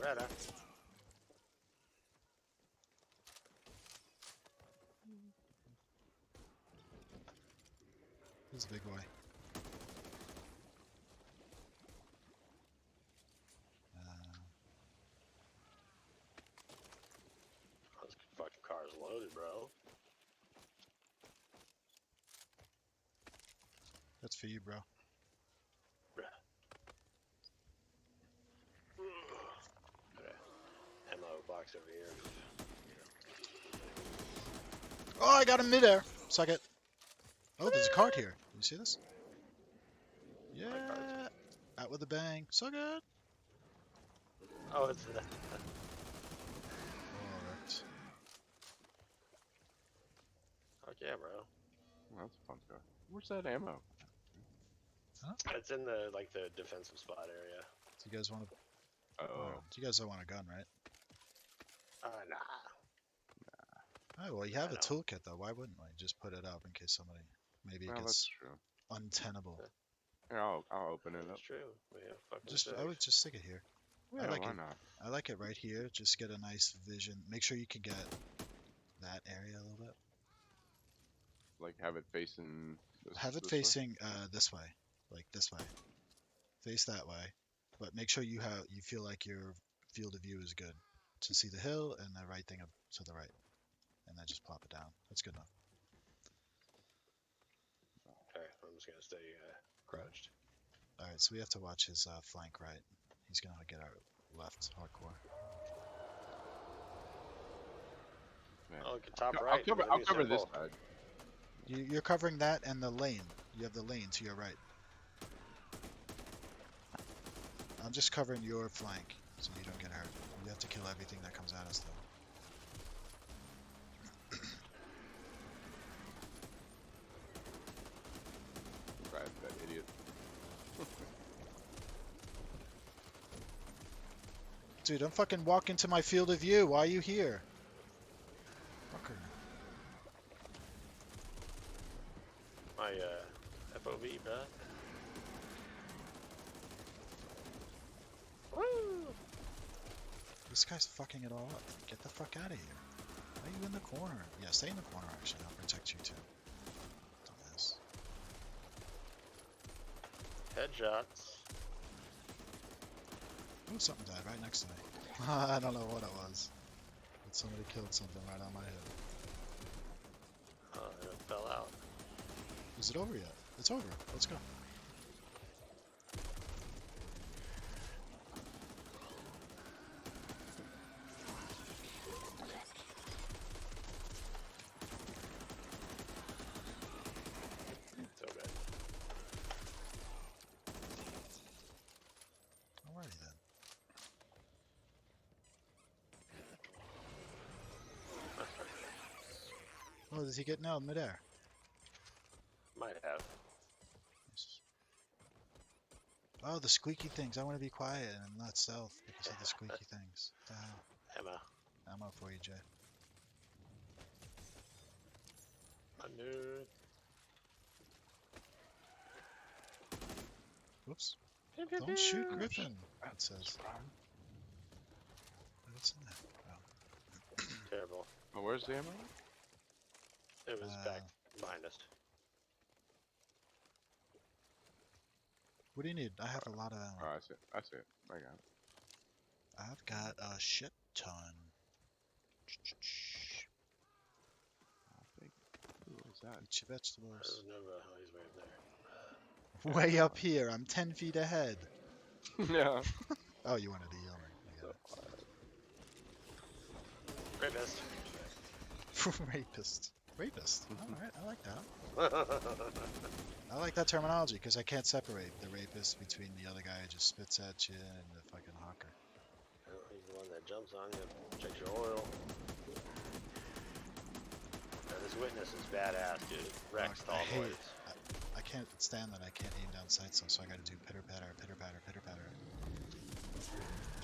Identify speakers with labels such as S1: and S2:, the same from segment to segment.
S1: Beretta.
S2: Who's the big boy?
S1: This fucking car's loaded, bro.
S2: That's for you, bro.
S1: Okay. Ammo box over here.
S2: Oh, I got him midair. Suck it. Oh, there's a card here. You see this? Yeah. Out with a bang. Suck it.
S1: Oh, it's the.
S2: Oh, wrecked.
S1: Fuck yeah, bro.
S3: Well, that's a fun car. Where's that ammo?
S1: It's in the the defensive spot area.
S2: Do you guys want to?
S3: Oh,
S2: You guys don't want a gun, right?
S1: Nah.
S2: Oh, well, you have
S1: I
S2: a
S1: know.
S2: toolkit though. Why wouldn't we just put it up in case somebody maybe it
S3: well, that's
S2: gets
S3: true.
S2: untenable?
S3: Here, I'll open it up.
S1: That's true. We have fucking
S2: Just I would just stick it here.
S3: Yeah,
S2: like
S3: why
S2: it.
S3: not?
S2: I like it right here. Just get a nice vision. Make sure you can get that area a little bit.
S3: Like have it facing.
S2: Have it
S3: this way?
S2: facing this way, like this way. Face that way, but make sure you feel like your field of view is good to see the hill and the right thing up to the right, and then just plop it down. That's good enough.
S1: Okay, I'm just gonna stay crouched.
S2: All right, so we have to watch his flank right. He's gonna get our left hardcore.
S3: Man.
S1: Oh, look at top
S3: I'll
S1: right.
S3: cover,
S1: the
S3: I'll
S1: new
S3: cover this
S1: symbol.
S3: side.
S2: You're covering that and the lane. You have the lane to your right. I'm just covering your flank so you don't get hurt. You have to kill everything that comes at us though.
S3: Right, that idiot.
S2: Dude, don't fucking walk into my field of view. Why are you here? Fucker.
S1: My FOV, bro. Woo!
S2: This guy's fucking it all up. Get the fuck out of here. Why are you in the corner? Yeah, stay in the corner actually. I'll protect you too. Dumbass.
S1: Headshots.
S2: Ooh, something died right next to me. I don't know what it was. But somebody killed something right on my head.
S1: Oh, it fell out.
S2: Is it over yet? It's over. Let's go.
S1: So good.
S2: Alrighty then. Oh, does he get nailed midair?
S1: Might have.
S2: Nice. Oh, the squeaky things. I want to be quiet and not stealth because of the squeaky things. What the hell?
S1: Ammo.
S2: Ammo for you, Jay.
S1: I knew.
S2: Whoops. Don't shoot Griffin, it says. What's in there? Oh.
S1: Terrible.
S3: Oh, where's the ammo?
S1: It was back behind us.
S2: What do you need? I have a lot of ammo.
S3: Oh, I see it. I see it. I got it.
S2: I've got a shit ton.
S3: I'll take it. Ooh, what is that?
S2: Eat your vegetables.
S1: There's Nova. Oh, he's way up there.
S2: Way up here. I'm 10 feet ahead.
S3: Yeah.
S2: Oh, you wanted to heal me. I got
S1: Rapist.
S2: it. Rapist. Rapist. Alright, I like that. I like that terminology because I can't separate the rapist between the other guy who just spits at you and the fucking hawker.
S1: He's the one that jumps on you, checks your oil. Yeah, this witness is badass, dude. Rex
S2: I
S1: all
S2: hate
S1: boys.
S2: it. I can't stand that I can't aim down sights though, so I gotta do pitter patter, pitter patter, pitter patter.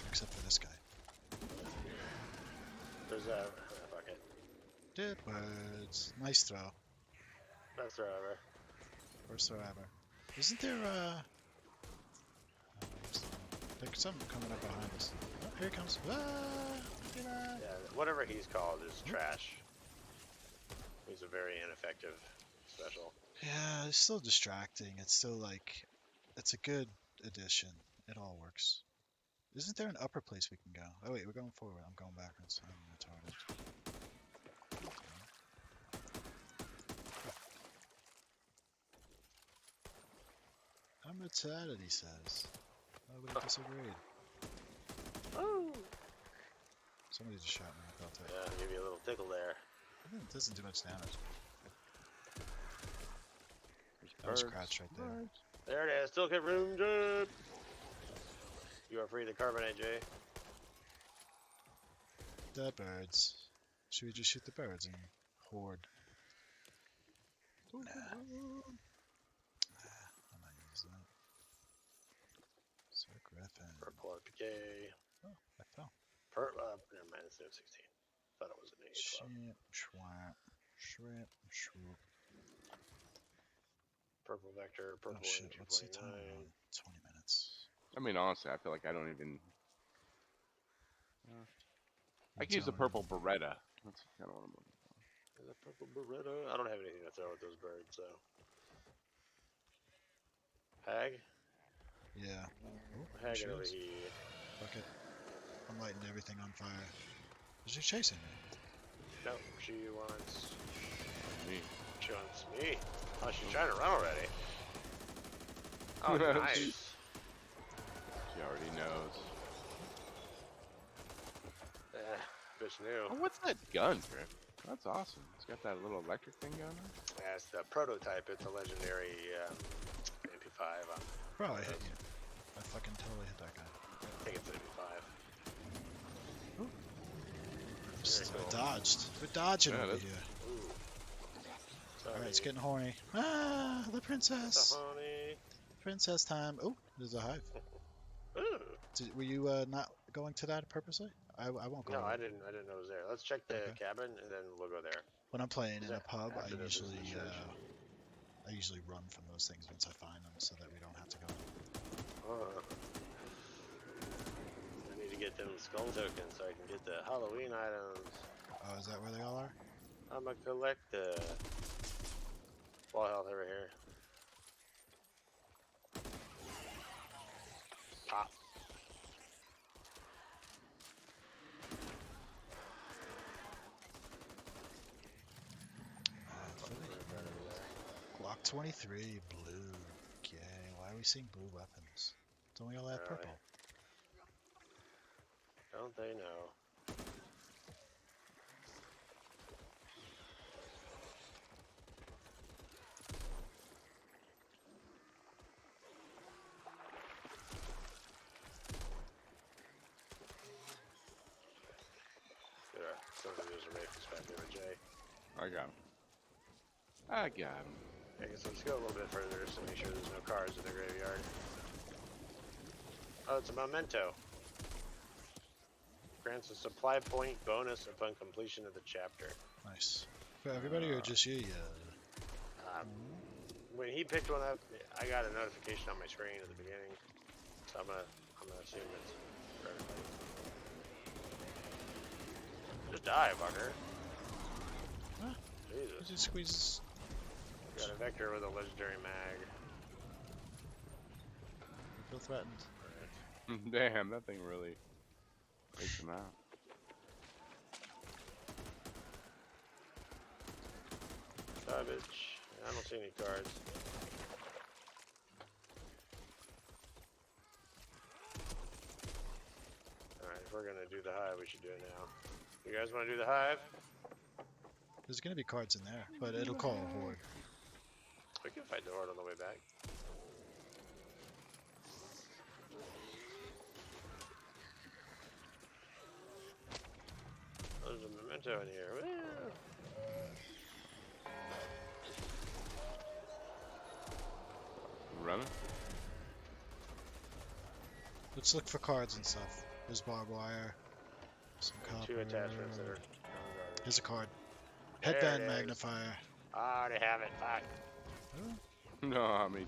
S2: Except for this guy.
S1: There's a fuck it.
S2: Did words. Nice throw.
S1: Best throw ever.
S2: First throw ever. Isn't there There's something coming up behind us. Oh, here it comes. Ah, look at that.
S1: Yeah, whatever he's called is trash. He's a very ineffective special.
S2: Yeah, it's still distracting. It's still like, it's a good addition. It all works. Isn't there an upper place we can go? Oh wait, we're going forward. I'm going backwards. I'm retarded. I'm retarded, he says. Nobody disagreed.
S1: Oh!
S2: Somebody just shot me. I felt it.
S1: Yeah, give you a little tickle there.
S2: It doesn't do much damage.
S3: There's
S2: That was
S3: birds.
S2: scratch right there.
S3: Birds.
S1: There it is. Toolkit room job. You are free to carbonate, Jay.
S2: The birds. Should we just shoot the birds and horde? Nah. I'm not using that. Sir Griffin.
S1: Purple RPK.
S2: Oh, I fell.
S1: Never mind. It's no 16. Thought it was an 8.
S2: Shrimp, shwap, shrimp, shroop.
S1: Purple vector. Purple
S2: Oh shit, what's the
S1: 229.
S2: time? 20 minutes.
S3: I mean, honestly, I feel like I don't even. I
S2: I'm
S3: could use the
S2: telling you.
S3: purple Beretta. That's kind of what I'm looking for.
S1: Is that purple Beretta? I don't have anything to throw at those birds, so. Hag?
S2: Yeah. Oh,
S1: Hag
S2: she
S1: it over
S2: is.
S1: here.
S2: Fuck it. I'm lighting everything on fire. Is she chasing me?
S1: No, she wants.
S3: Me.
S1: She wants me. Oh, she's trying to run already. Oh, nice.
S3: She already knows.
S1: Bitch new.
S3: Oh, what's that gun, Trip? That's awesome. It's got that little electric thing going on.
S1: Yeah, it's the prototype. It's a legendary MP5.
S2: Bro, I hit you. I fucking totally hit that guy.
S1: I think it's MP5.
S2: Just,
S1: Very
S2: I
S1: cool.
S2: dodged. We're dodging
S3: Yeah,
S2: over
S3: that's-
S2: here.
S1: Ooh. Sorry.
S2: Alright, it's getting horny. Ah, the princess.
S1: Honey.
S2: Princess time. Oh, there's a hive.
S1: Ooh.
S2: Were you not going to that purposely? I won't go.
S1: No,
S2: there.
S1: I didn't know it was there. Let's check the
S2: Okay.
S1: cabin and then we'll go there.
S2: When I'm playing in a
S1: Yeah,
S2: pub,
S1: after this is the church.
S2: I usually run from those things once I find them, so that we don't have to go.
S1: I need to get them skull tokens so I can get the Halloween items.
S2: Oh, is that where they all are?
S1: I'm a collector. Full health over here. Pop.
S2: Glock 23, blue. Okay, why are we seeing blue weapons? Don't we all have
S1: Alright.
S2: purple?
S1: Don't they know? Some of these are made for back there with Jay.
S3: I got him. I got him.
S1: I guess let's go a little bit further just to make sure there's no cars in the graveyard. Oh, it's a memento. Grants a supply point bonus upon completion of the chapter.
S2: Nice. For everybody or just you? Yeah.
S1: When he picked one up, I got a notification on my screen at the beginning, so I'm gonna assume it's for everybody. Just die, fucker.
S2: Huh?
S1: Jesus.
S2: Just squeezes.
S1: Got a vector with a legendary mag.
S2: Feel threatened.
S3: Damn, that thing really takes him out.
S1: Garbage. I don't see any cards. Alright, if we're gonna do the hive, we should do it now. You guys wanna do the hive?
S2: There's gonna be cards in there, but it'll call a horde.
S1: We can fight the horde on the way back. There's a memento in here. Woo!
S3: Running?
S2: Let's look for cards and stuff. There's barbed wire. Some copper.
S1: Two attachments that are
S2: Here's a card.
S1: There it
S2: Headband
S1: is.
S2: magnifier.
S1: I already have it. Fuck.
S3: No, I mean,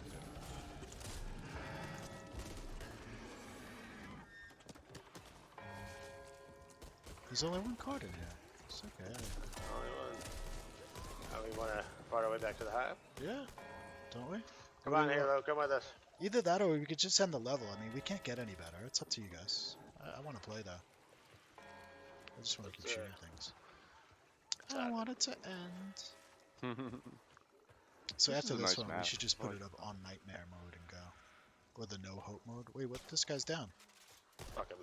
S2: There's only one card in here. It's okay.
S1: Only one. We want to part our way back to the hive?
S2: Yeah, don't we?
S1: Come
S2: What
S1: on,
S2: do you want?
S1: Halo, come with us.
S2: Either that or we could just end the level. I mean, we can't get any better. It's up to you guys. I want to play though. I just want to keep
S1: Let's,
S2: shooting things.
S1: let's
S2: I
S1: have
S2: want it to end. So
S3: This
S2: after
S3: is a
S2: this
S3: nice
S2: one, we
S3: map.
S2: should just put
S3: Like-
S2: it up on nightmare mode and go. Or the no hope mode. Wait, what? This guy's down.
S1: Fuck him.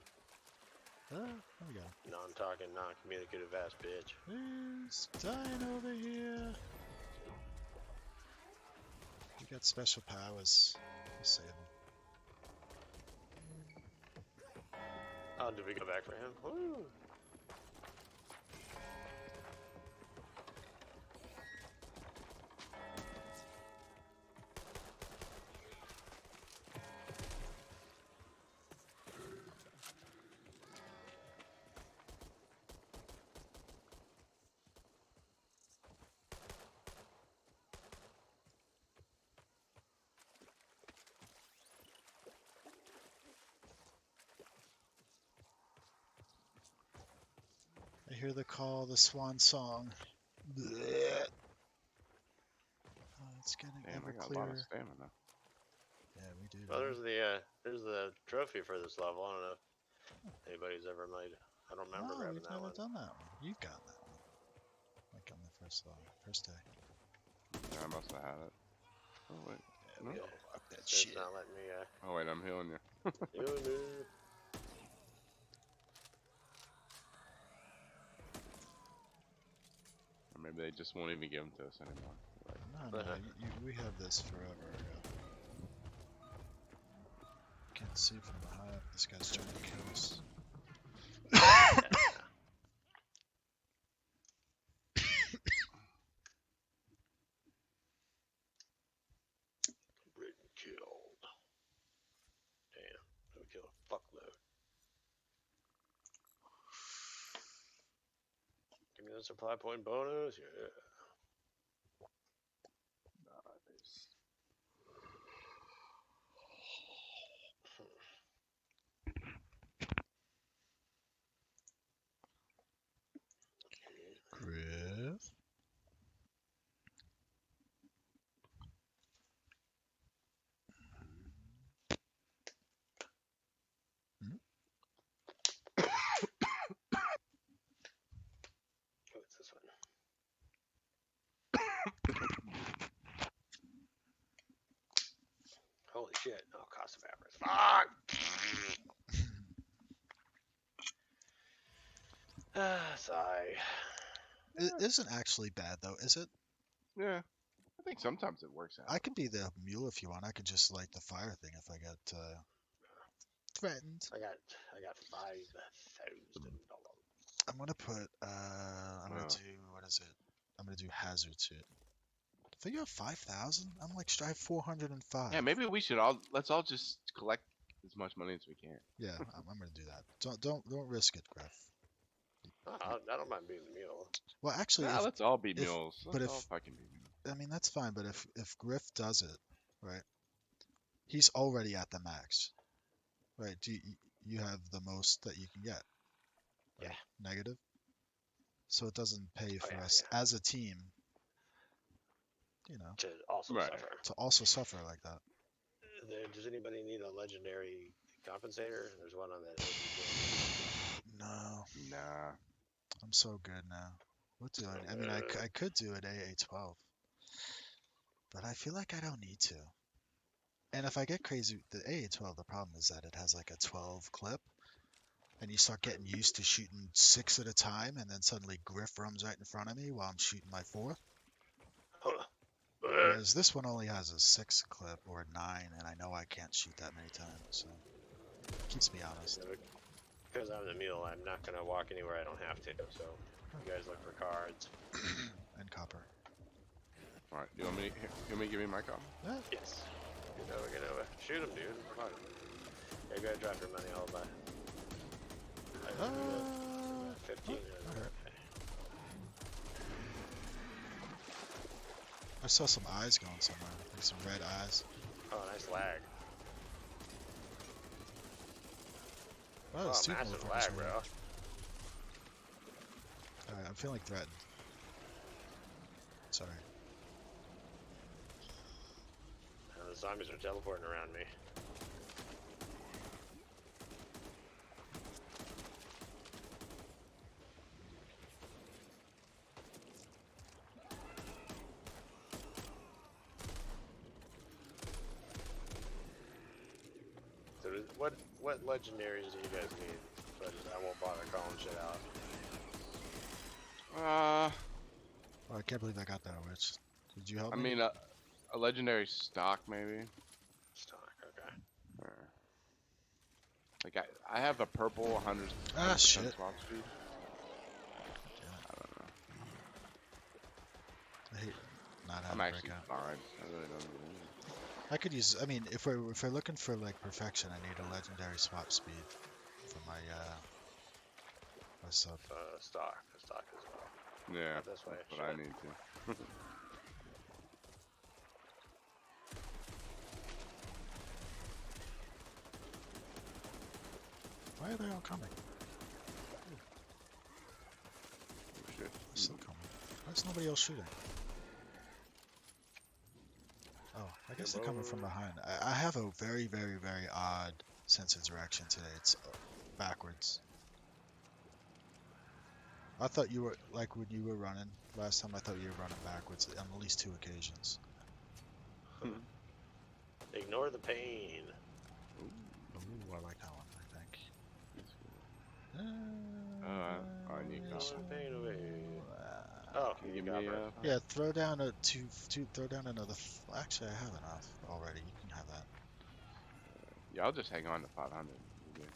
S2: There we go.
S1: Non-talking, non-communicative ass bitch.
S2: He's dying over here. You got special powers. We'll save him.
S1: Oh, did we go back for him? Woo!
S2: I hear the call, the swan song. Blech. Oh, it's getting
S3: Damn,
S2: ever
S3: I got a lot of
S2: clearer.
S3: stamina.
S2: Yeah, we do.
S1: Well,
S2: man.
S1: there's the trophy for this level. I don't know if anybody's ever made. I don't remember
S2: No,
S1: grabbing
S2: we've
S1: that
S2: never
S1: one.
S2: done that one. You've gotten that one. Like on the first day.
S3: Yeah, I must have had it. Oh wait.
S2: Yeah, we
S3: No.
S2: all fuck that
S1: It's
S2: shit.
S1: not letting me.
S3: Oh wait, I'm healing you.
S1: Healing me.
S3: Or maybe they just won't even give them to us anymore. Like,
S2: No, we have this forever ago. Can't see from the hive. This guy's trying to kill us.
S1: Written killed. Damn, we killed a fuckload. Give me the supply point bonus. Yeah.
S3: nice.
S2: Griff?
S1: What's this one? Holy shit! Oh, cost of avarice. Fuck! Sigh.
S2: It isn't actually bad though, is it?
S3: Yeah. I think sometimes it works out.
S2: I could be the mule if you want. I could just light the fire thing if I get threatened.
S1: I got $5,000.
S2: I'm gonna put I'm gonna
S3: Oh.
S2: do what is it? I'm gonna do hazard to it. I think you have 5,000? I'm like I have 405.
S3: Yeah, maybe we should let's all just collect as much money as we can.
S2: Yeah, I'm gonna do that. Don't risk it, Griff.
S1: I don't mind being the mule.
S2: Well, actually,
S3: Yeah,
S2: if,
S3: let's all be
S2: if-
S3: mules.
S2: but
S3: Let's all
S2: if-
S3: fucking be mules.
S2: I mean that's fine. But if Griff does it, right? He's already at the max, right? You have the most that you can get? Right?
S1: Yeah.
S2: Negative. So it doesn't pay for
S1: yeah,
S2: us as a team, you know,
S1: To also
S3: Right.
S1: suffer.
S2: to also suffer like that.
S1: Does anybody need a legendary compensator? There's one on that.
S2: No,
S3: Nah.
S2: I'm so good now. What do I mean, I could do an AA12, but I feel like I don't need to. And if I get crazy, the AA12, the problem is that it has like a 12 clip, and you start getting used to shooting 6 at a time, and then suddenly Griff runs right in front of me while I'm shooting my 4th. Whereas this one only has a 6 clip or a 9, and I know I can't shoot that many times, so it keeps me honest.
S1: Because I'm the mule, I'm not gonna walk anywhere I don't have to. So you guys look for cards.
S2: And copper.
S3: All right. You want me to give me my copy?
S2: Yeah.
S1: Yes. Get over. Shoot him, dude. Fuck. Yeah, go ahead, drop your money. I'll buy. 15.
S2: alright. I saw some eyes going somewhere, like some red eyes.
S1: Oh, nice lag.
S2: Oh,
S1: Oh,
S2: there's two
S1: massive
S2: motherfuckers
S1: lag,
S2: over
S1: bro.
S2: there. I'm feeling threatened. Sorry.
S1: The zombies are teleporting around me. So what legendaries do you guys need? So I won't bother calling shit out.
S2: Oh, I can't believe I got that witch. Did you help
S3: I
S2: me?
S3: mean, a legendary stock maybe.
S1: Stock, okay.
S3: Or, like I have a purple 100
S2: Ah,
S3: 100%
S2: shit.
S3: swap speed.
S2: Yeah,
S3: I don't know.
S2: I hate not
S3: I'm
S2: having
S3: actually
S2: breakout.
S3: fine. I really don't need anything.
S2: I could use. I mean, if we're looking for like perfection, I need a legendary swap speed for my my sub.
S1: Stock as well.
S3: Yeah,
S1: Not this way.
S3: that's what I
S1: Shit.
S3: need to.
S2: Why are they all coming?
S3: Oh, shit.
S2: They're still coming. Why is nobody else shooting? Oh, I guess they're coming from behind. I have a very, very, very odd sense of direction today. It's backwards. I thought you were, like when you were running last time, I thought you were running backwards on at least 2 occasions.
S1: Ignore the pain.
S2: Ooh, I like that one, I think.
S3: I need
S1: Ignore
S3: copper.
S1: the pain away. Oh,
S3: Can you
S1: you
S3: give
S1: got
S3: me
S1: it.
S2: Yeah, throw down a throw down another. Actually, I have enough already. You can have that.
S3: Yeah, I'll just hang on to 500. You're good.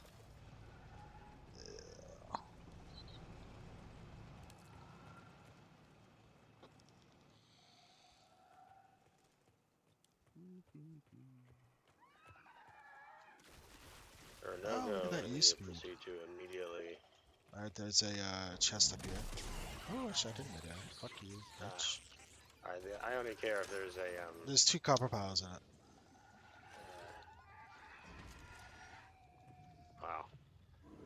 S1: Or no
S2: Oh,
S1: go.
S2: look at that
S1: and you
S2: E-speed.
S1: proceed to immediately.
S2: All right, there's a chest up here. Oh, I shot into there. Fuck you, bitch.
S1: Alright, I only care if there's a
S2: There's 2 copper piles in it.
S1: Wow.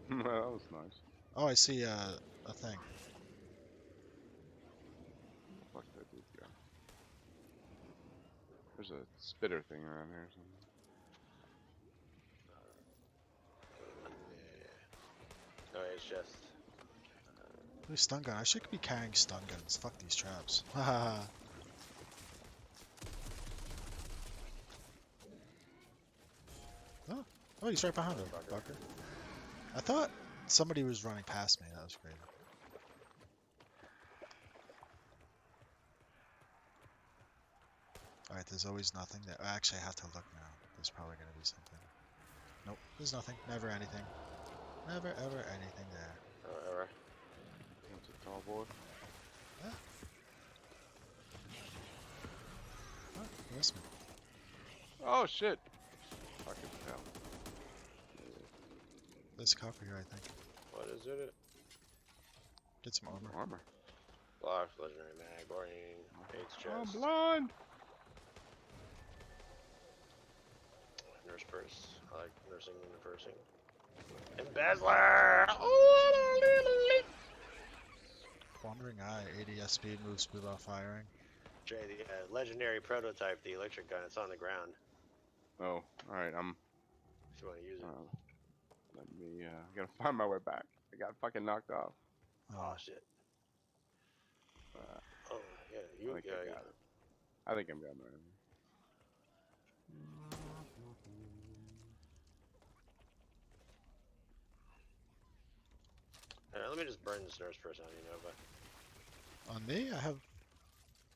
S3: That was nice.
S2: Oh, I see a thing.
S3: Fuck that dude go. There's a spitter thing around here or something.
S1: No, it's just.
S2: Ooh, stun gun. I should be carrying stun guns. Fuck these traps. Haha. Oh, he's right behind me, fucker. I thought somebody was running past me. That was great. Alright, there's always nothing there. Actually, I have to look now. There's probably going to be something. Nope, there's nothing. Never anything. Never, ever anything there.
S1: Whatever.
S3: That's a tall boy.
S2: Oh, he missed me.
S3: Oh shit! Fucking hell.
S2: There's copper here, I think.
S1: What is it?
S2: Get some armor.
S3: Armor.
S1: Blocks, legendary mag, boring, AIDS
S3: I'm
S1: chest,
S3: blind!
S1: nurse purse. I like nursing and pursing. Embezzler! Ooh,
S2: Wandering Eye, ADS speed, moves without firing.
S1: Jay, the legendary prototype, the electric gun, it's on the ground.
S3: Oh, alright,
S1: If you want to use it.
S3: let me, I gotta find my way back. I got fucking knocked off.
S1: Oh, shit. Oh, yeah, you
S3: I think I got it. I think I'm down there.
S1: Let me just burn this nurse person on you, Nova.
S2: On me? I have.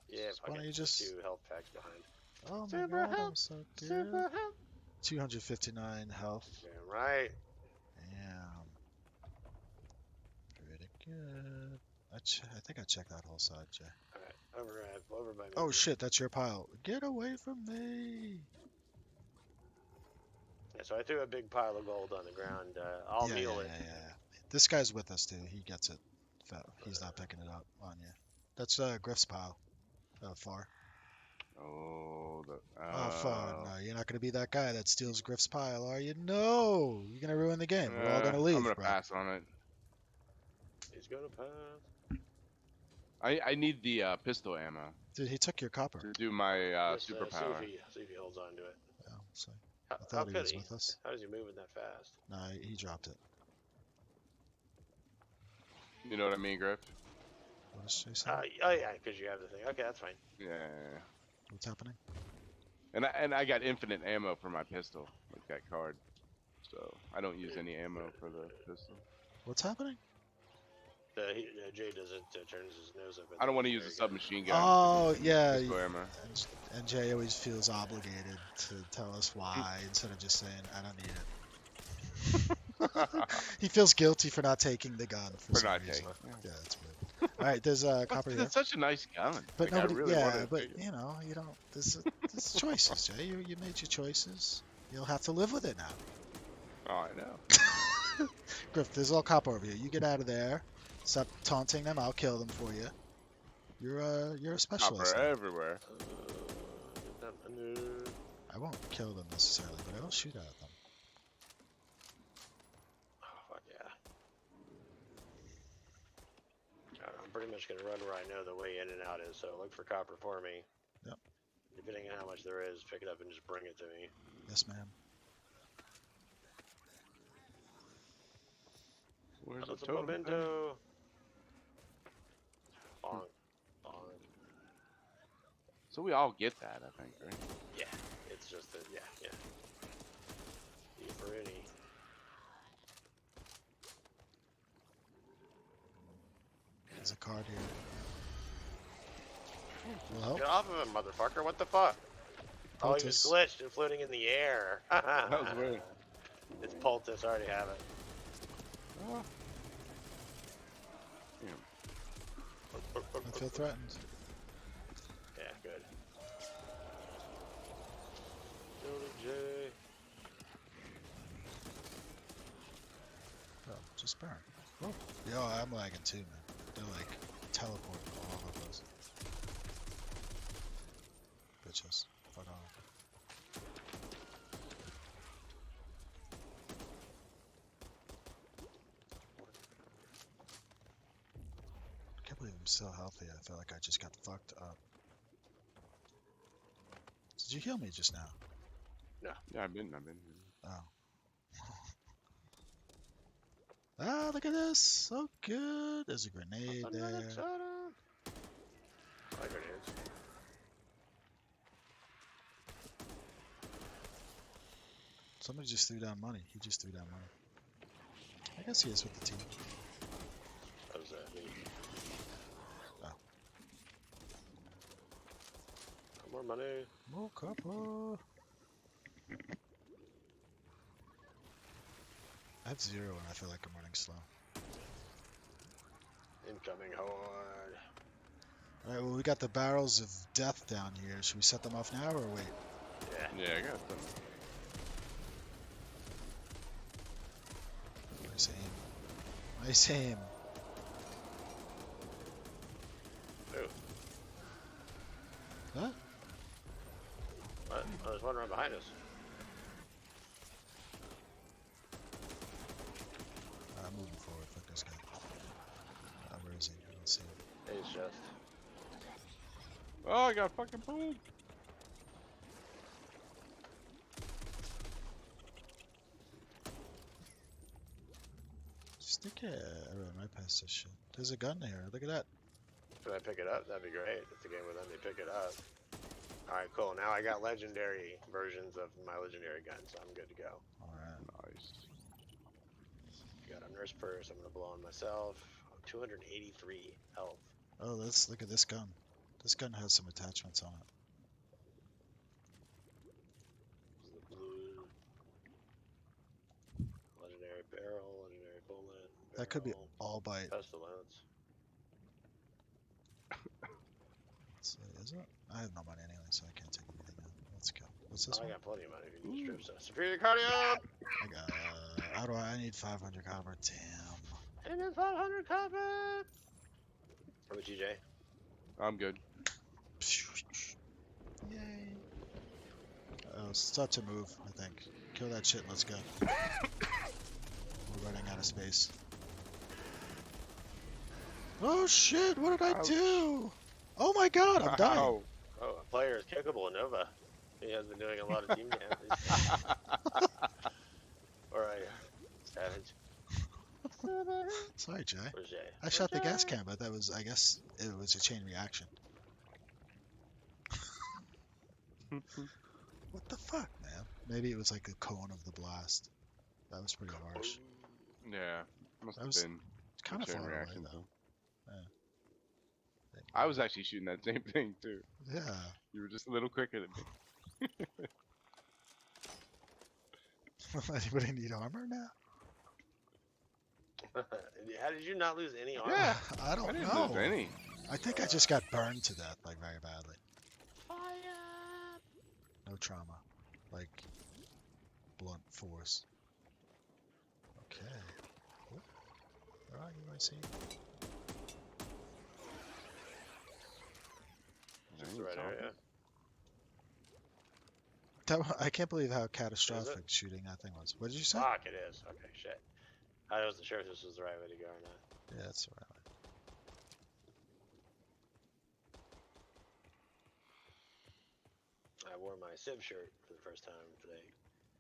S1: Yeah,
S2: Why don't you
S1: fucking
S2: just.
S1: 2 health packs behind.
S2: Oh my
S3: Super
S2: god,
S3: health,
S2: I'm so good.
S3: Super help!
S2: 259 health.
S1: Damn right.
S2: Damn. Pretty good. I think I checked that whole side, Jay.
S1: Alright, over by me.
S2: Oh shit, that's your pile. Get away from me!
S1: Yeah, so I threw a big pile of gold on the ground. I'll
S2: yeah,
S1: kneel
S2: yeah,
S1: it.
S2: yeah, yeah. This guy's with us too. He gets it. He's not picking it up on you. That's Griff's pile. Far.
S3: Oh,
S2: Oh fuck! No, you're not gonna be that guy that steals Griff's pile, are you? No! You're gonna ruin the game. We're all gonna leave,
S3: I'm gonna
S2: bro.
S3: pass on it.
S1: He's gonna pass.
S3: I need the pistol ammo
S2: Dude, he took your copper.
S3: to do my
S1: Just,
S3: superpower.
S1: see if he holds on to it.
S2: Yeah, so
S1: How,
S2: I thought he
S1: could
S2: was
S1: he?
S2: with us.
S1: How does he move it that fast?
S2: No, he dropped it.
S3: You know what I mean, Griff?
S2: What is she saying?
S1: Oh yeah, because you have the thing. Okay, that's fine.
S3: Yeah.
S2: What's happening?
S3: And I got infinite ammo for my pistol, like that card. So I don't use any ammo for the pistol.
S2: What's happening?
S1: Jay doesn't turns his nose up. At
S3: I don't
S1: the
S3: want to use a
S1: legendary
S3: submachine gun.
S2: Oh, yeah.
S3: Pistol ammo.
S2: And Jay always feels obligated to tell us why instead of just saying, I don't need it. He feels guilty for not taking the gun for
S3: For
S2: some
S3: not
S2: reason.
S3: taking.
S2: Yeah, that's weird. All right, there's copper here.
S3: It's such a nice gun.
S2: But
S3: Like,
S2: nobody,
S3: I really
S2: yeah,
S3: wanted to
S2: but
S3: take it.
S2: you know, you don't. There's choices, Jay. You made your choices. You'll have to live with it now.
S3: Oh, I know.
S2: Griff, there's all copper over here. You get out of there. Stop taunting them. I'll kill them for you. You're a specialist.
S3: Copper
S2: now.
S3: everywhere.
S2: I won't kill them necessarily, but I will shoot at them.
S1: Oh, fuck yeah. I'm pretty much gonna run where I know the way in and out is, so look for copper for me.
S2: Yep.
S1: Depending on how much there is, pick it up and just bring it to me.
S2: Yes, ma'am.
S3: Where's the
S1: That's a
S3: totem?
S1: memento. Bonk. Bonk.
S3: So we all get that, I think, right?
S1: Yeah, it's just that, yeah. You for any.
S2: There's a card here. Will help.
S1: Get off of him, motherfucker. What the fuck? Oh, he was
S2: Poultice.
S1: glitched and floating in the air.
S3: That was weird.
S1: It's poultice. I already have it.
S3: Oh.
S2: I feel threatened.
S1: Yeah, good. J.
S2: Oh, just burn. Oh. Yo, I'm lagging too, man. They're like teleporting all over the place. Bitches. Fuck off. I can't believe I'm still healthy. I feel like I just got fucked up. Did you heal me just now?
S3: Yeah, I've been.
S2: Oh. Ah, look at this. So good. There's a grenade
S1: Another
S2: there.
S1: soda. I like grenades.
S2: Somebody just threw down money. He just threw down money. I guess he is with the team.
S1: That was me.
S2: Oh.
S1: More money.
S2: More copper. I have 0 and I feel like I'm running slow.
S1: Incoming horde.
S2: Alright, well we got the barrels of death down here. Should we set them off now or wait?
S1: Yeah.
S3: Yeah, I got them.
S2: Nice aim. Nice aim.
S1: Ooh.
S2: What?
S1: What? Oh, there's one right behind us.
S2: I'm moving forward. Fuck this guy. Where is he? I don't see him.
S1: It's just.
S3: Oh, I got fucking pulled.
S2: Stick it. I ran right past this shit. There's a gun there. Look at that.
S1: Could I pick it up? That'd be great. If the game would let me pick it up. Alright, cool. Now I got legendary versions of my legendary gun, so I'm good to go.
S2: Alright.
S3: Nice.
S1: Got a nurse purse. I'm gonna blow on myself. 283 health.
S2: Oh, let's look at this gun. This gun has some attachments on it.
S1: This is the blue. Legendary barrel, legendary bullet.
S2: That could be
S1: barrel,
S2: all bite.
S1: pestilence.
S2: Let's see, is it? I have no money anyway, so I can't take anything out. Let's go. What's this
S1: Oh, I
S2: one?
S1: got plenty of money if you can strip stuff. Superior cardio!
S2: I got. How do I need 500 copper? Damn.
S1: And then 500 copper! What about you, Jay?
S3: I'm good.
S2: Yay. Start to move, I think. Kill that shit, let's go. We're running out of space. Oh shit! What did I
S3: Ouch.
S2: do? Oh my god! I'm dying.
S3: Ow.
S1: Oh, a player is kickable, Nova. He has been doing a lot of team damage. Alright, savage.
S2: Sorry, Jay.
S1: Where's Jay?
S2: I shot the gas can, but that was, I guess, it was a chain reaction. What the fuck, man? Maybe it was like a cone of the blast. That was pretty harsh.
S3: Yeah, must
S2: That
S3: have
S2: was
S3: been
S2: It's kind of
S3: chain
S2: far away,
S3: reaction
S2: though.
S3: thing.
S2: Yeah.
S3: I was actually shooting that same thing too.
S2: Yeah.
S3: You were just a little quicker than me.
S2: Anybody need armor now?
S1: How did you not lose any armor?
S3: Yeah,
S2: I
S3: I
S2: don't
S3: didn't
S2: know.
S3: lose any.
S2: I think I just got burned to death, like very badly.
S1: Fire!
S2: No trauma. Like, blunt force. Okay. Oh, where are you? I see.
S1: That's the right area.
S2: I can't believe how catastrophic shooting that thing was. What did you say?
S1: Fuck, it is. Okay, shit. I wasn't sure if this was the right way to go or not.
S2: Yeah, that's the right way.
S1: I wore my Civ shirt for the first time today.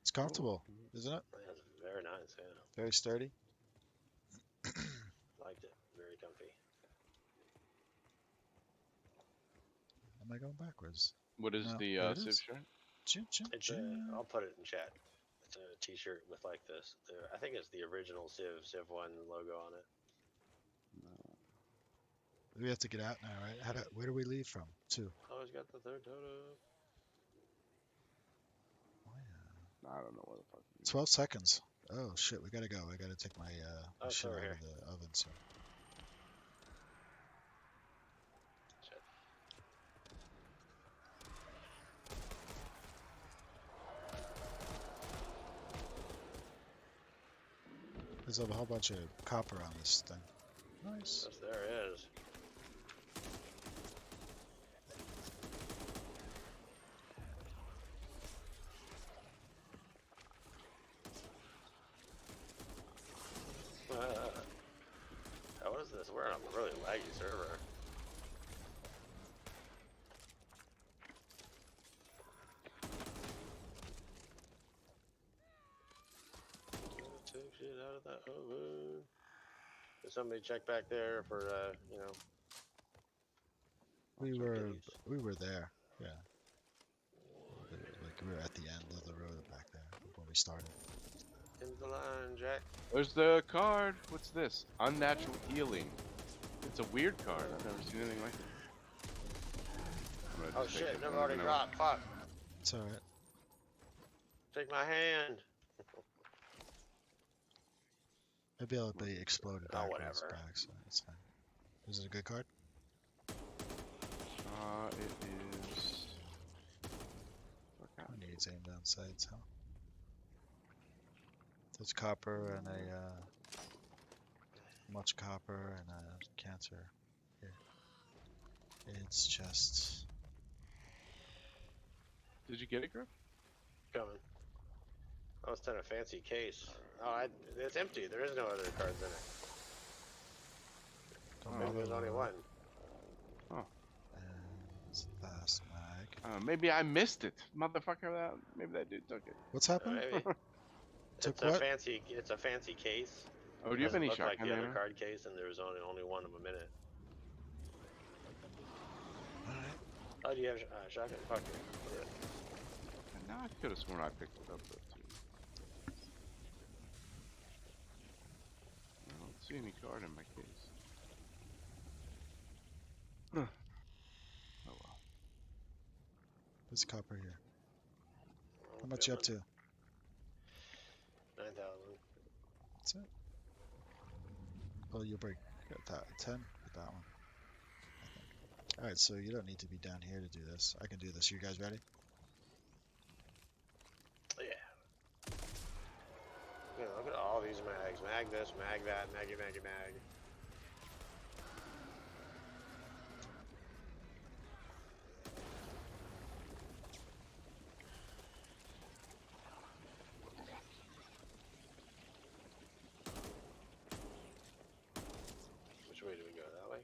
S2: It's comfortable, isn't it?
S1: That's very nice, yeah.
S2: Very sturdy.
S1: Liked it. Very comfy.
S2: Am I going backwards?
S3: What is
S2: No,
S3: the
S2: there it
S3: Civ
S2: is.
S3: shirt?
S1: It's I'll put it in chat. It's a t-shirt with like this. I think it's the original Civ 1 logo on it.
S2: We have to get out now, right? Where do we leave from? To?
S1: Oh, he's got the third totem.
S3: I don't know where the fuck.
S2: 12 seconds. Oh shit, we gotta go. I gotta take my
S1: Oh,
S2: shit
S1: over
S2: out
S1: here.
S2: of the oven soon.
S1: Shit.
S2: There's a whole bunch of copper on this thing. Nice.
S1: Yes, there is. What is this? We're on a really laggy server. Take shit out of that oven. Did somebody check back there for, you know?
S2: We
S1: some
S2: were
S1: goodies?
S2: there. Yeah. Like we were at the end of the road back there when we started.
S1: In the line, Jack.
S3: There's the card. What's this? Unnatural healing. It's a weird card. I've never seen anything like it. I'm gonna
S1: Oh
S3: just take
S1: shit,
S3: it.
S1: never
S3: I don't
S1: already
S3: know.
S1: dropped. Fuck.
S2: It's alright.
S1: Take my hand.
S2: Maybe I'll be exploded
S1: Oh,
S2: backwards
S1: whatever.
S2: back, so it's fine. Is it a good card?
S3: It is. Fuck out.
S2: I need its aim down sights, huh? There's copper and a much copper and a cancer here. It's just
S3: Did you get it, Griff?
S1: Coming. Oh, it's in a fancy case. Oh, it's empty. There is no other cards in it.
S2: don't
S1: Maybe there's only one.
S2: And it's fast mag.
S3: Maybe I missed it, motherfucker. Maybe that dude took it.
S2: What's happening?
S1: Maybe.
S2: Took
S1: It's
S2: what?
S1: a fancy case.
S3: Oh, do you have
S1: Doesn't
S3: any
S1: look like
S3: shotgun
S1: the other
S3: ammo?
S1: card case, and there's only one of them in it.
S2: Alright.
S1: Oh, do you have shotgun? Fuck you.
S3: And now I could have sworn I picked it up though too. I don't see any card in my case. Huh. Oh well.
S2: There's copper here. How much you up to?
S1: 9,000.
S2: That's it. Oh, you'll break that 10 with that one. I think. Alright, so you don't need to be down here to do this. I can do this. You guys ready?
S1: Yeah. Yeah, look at all these mags. Mag this, mag that, maggy, maggy, mag. Which way do we go? That way?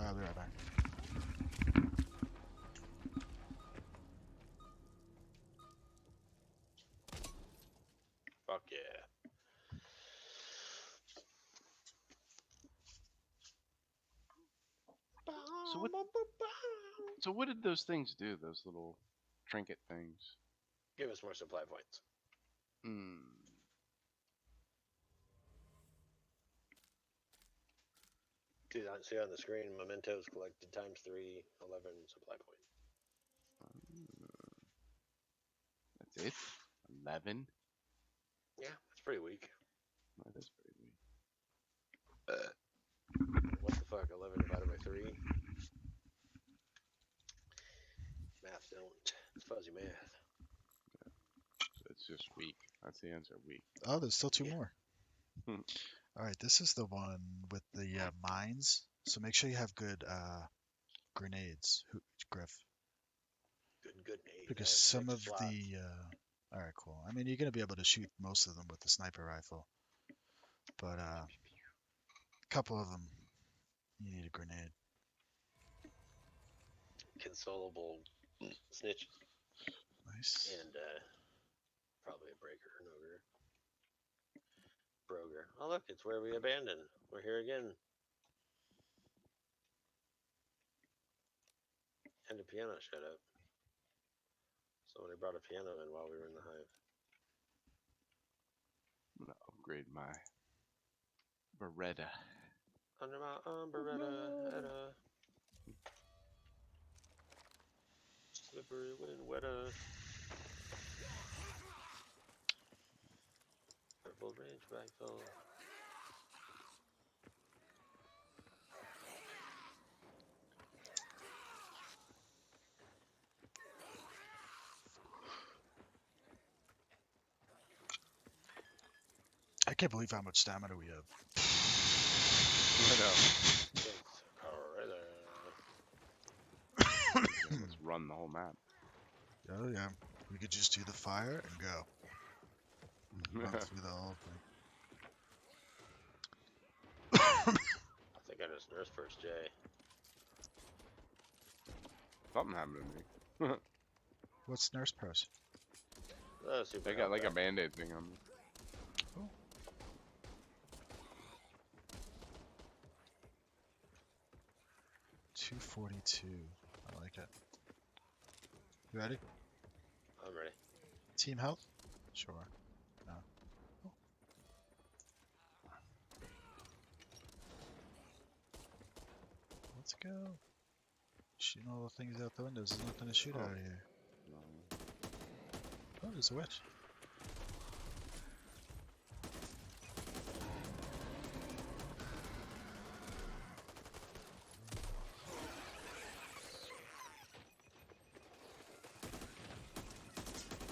S2: I'll be right back.
S1: Fuck yeah.
S3: So what- So what did those things do? Those little trinket things?
S1: Give us more supply points.
S3: Hmm.
S1: Dude, I see on the screen, mementos collected times 3, 11 supply points.
S3: That's it? 11?
S1: Yeah, that's pretty weak.
S3: That is pretty weak.
S1: What the fuck? 11 divided by 3? Math don't. It's fuzzy math.
S3: So it's just weak. That's the answer, weak.
S2: Oh, there's still 2
S1: Yeah.
S2: more.
S3: Hmm.
S2: All right, this is the one with the mines. So make sure you have good grenades, Griff,
S1: Good nades.
S2: because
S1: I have
S2: some
S1: 6
S2: of
S1: slots.
S2: the. All right, cool. I mean, you're gonna be able to shoot most of them with the sniper rifle, but a couple of them you need a grenade.
S1: Consolable snitch
S2: Nice.
S1: and probably a breaker, an ogre. Broger. Oh look, it's where we abandoned. We're here again. And the piano shut up. Somebody brought a piano in while we were in the hive.
S3: I'm gonna upgrade my Beretta.
S1: Under my umbrella, slippery wind, wetta. Purple range rifle.
S2: I can't believe how much stamina we have.
S1: It's Corella.
S3: Yeah, let's run the whole map.
S2: Oh yeah, we could just do the fire and go. Run through the whole thing.
S1: I think I just nursed first J.
S3: Something happened to me.
S2: What's nurse purse?
S1: Oh, super
S3: I got like a
S1: health
S3: band-aid thing on me.
S2: 242. I like it. You ready?
S1: pack. I'm ready.
S2: Team health? Sure. No. Oh. Let's go. Shooting all the things out the windows. There's nothing to shoot out of here. Oh, there's a witch.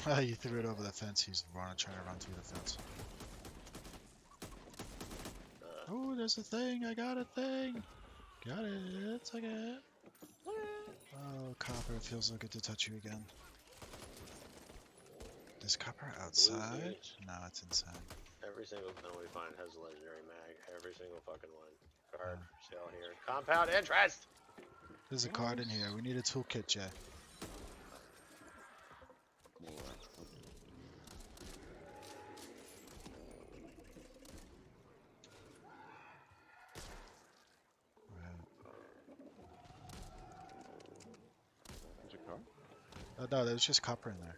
S2: Ah, you threw it over the fence. He's trying to run through the fence. Oh, there's a thing. I got a thing. Got it. It's okay. Oh, Copper, it feels so good to touch you again. Is Copper outside?
S1: Meat.
S2: No, it's inside.
S1: Every single gun we find has a legendary mag. Every single fucking one. Card for sale here. Compound interest!
S2: There's a card in here. We need a toolkit, Jay.
S3: There's a car?
S2: No, there's just copper in there.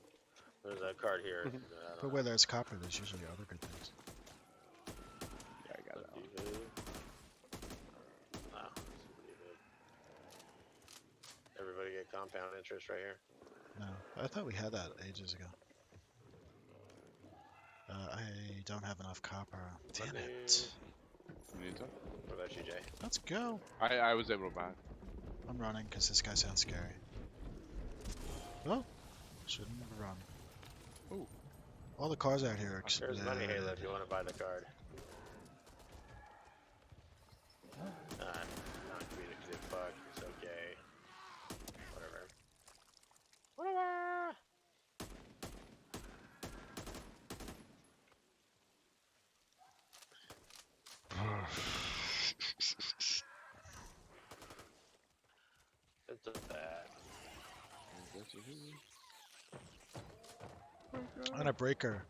S1: There's a card here. that I don't
S2: But where there's copper, there's usually other good things.
S3: Yeah, I got that one.
S1: have. Wow. that's pretty good. Everybody get compound interest right here.
S2: No, I thought we had that ages ago. I don't have enough copper. Damn it.
S3: You need to?
S1: What about you, Jay?
S2: Let's go.
S3: I was able to buy it.
S2: I'm running because this guy sounds scary. Oh, shouldn't have run.
S3: Ooh.
S2: All the cars out here are
S1: There's money, Halo, if you want to buy the card. Not communicative, fuck. It's okay. Whatever. Whatever!
S2: On a breaker.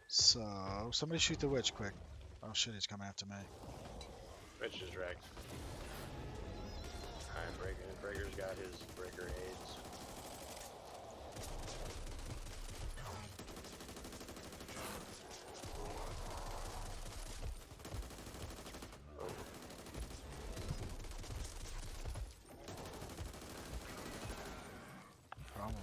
S2: So somebody shoot the witch quick. Oh shit, he's coming after me.
S1: Rich is wrecked. Alright, Breaker's got his breaker aids. Oh.
S2: Problem.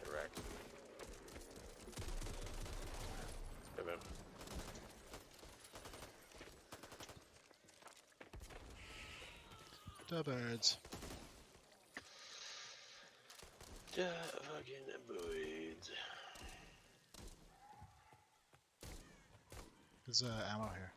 S1: Get wrecked. Come in.
S2: The birds.
S1: Yeah, fucking boys.
S2: There's ammo here.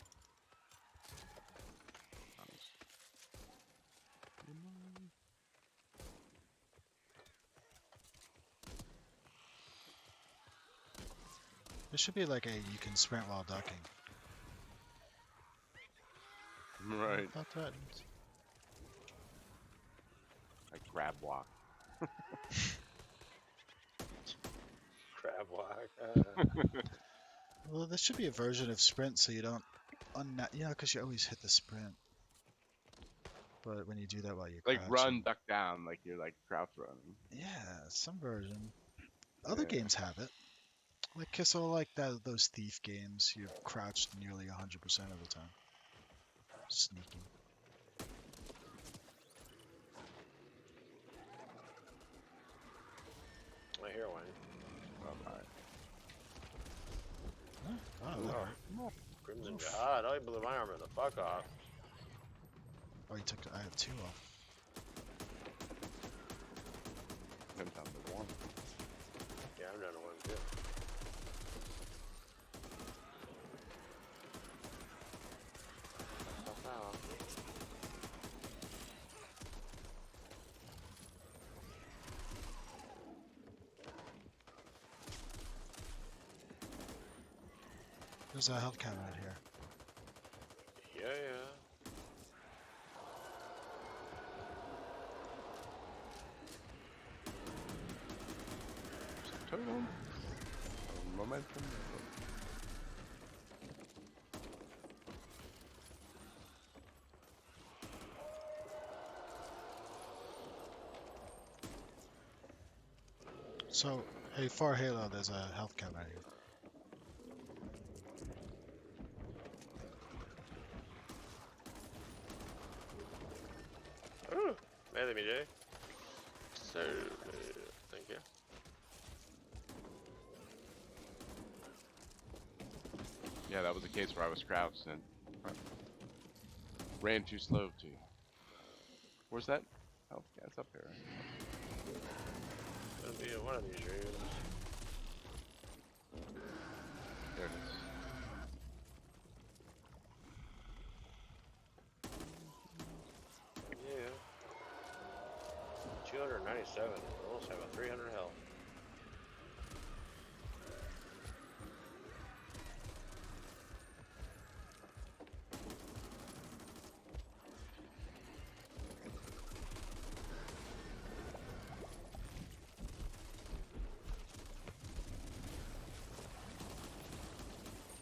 S2: There should be like a you can sprint while ducking.
S3: Right.
S2: Not threatened.
S3: Like grab walk.
S1: Crab walk.
S2: Well, there should be a version of sprint so you don't because you always hit the sprint. But when you do that while you're
S3: Like
S2: crouching,
S3: run, duck down, like you're like crouch running.
S2: yeah, some version. Other
S3: Yeah.
S2: games have it. Like Kissel, like that those thief games, you're crouched nearly 100% of the time. Sneaking.
S1: I hear one.
S3: Oh, alright.
S2: Huh? Oh, that hurt.
S1: Crimson
S2: Oof.
S1: Jihad. Oh, he blew my armor the fuck off.
S2: Oh, you took. I have 2 off.
S3: I'm down to 1.
S1: Yeah, I'm down to one too. Wow.
S2: There's a health cabinet here.
S1: Yeah, yeah.
S3: Total. Momentum.
S2: So, hey, for Halo, there's a health cabinet here.
S1: Ooh, melee me, Jay. So, thank you.
S3: Yeah, that was a case where I was crouched and ran too slow too. Where's that? Oh, yeah, it's up here.
S1: It'll be in one of these rooms.
S3: There it is.
S1: Yeah. 297. Almost have a 300 health.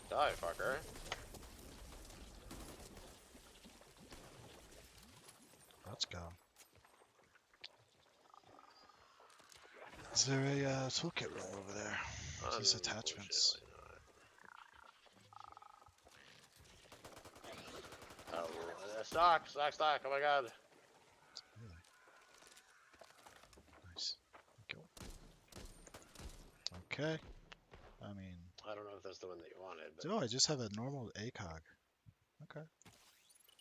S1: Die, fucker.
S2: Let's go. Is there a toolkit room over there? These attachments.
S1: Oh, stock! Oh my god.
S2: Really? Nice. Thank you. Okay. I mean,
S1: I don't know if that's the one that you wanted, but
S2: oh, I just have a normal ACOG. Okay.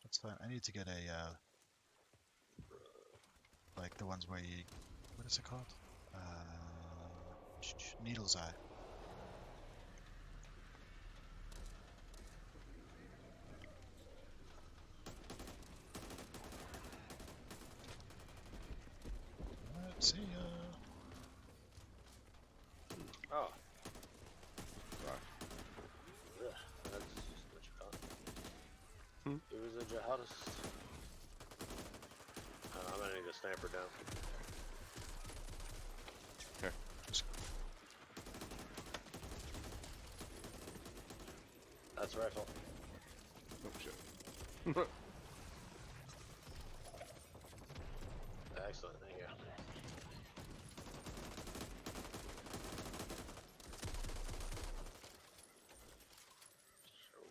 S2: That's fine. I need to get a, like the ones where you, what is it called? Needle's Eye. Let's see ya.
S1: oh,
S3: Sorry.
S1: ugh, that's just what you call it. loudest. I'm gonna need a sniper down.
S3: Here.
S1: That's a rifle.
S3: Oh shit.
S1: Excellent, thank you.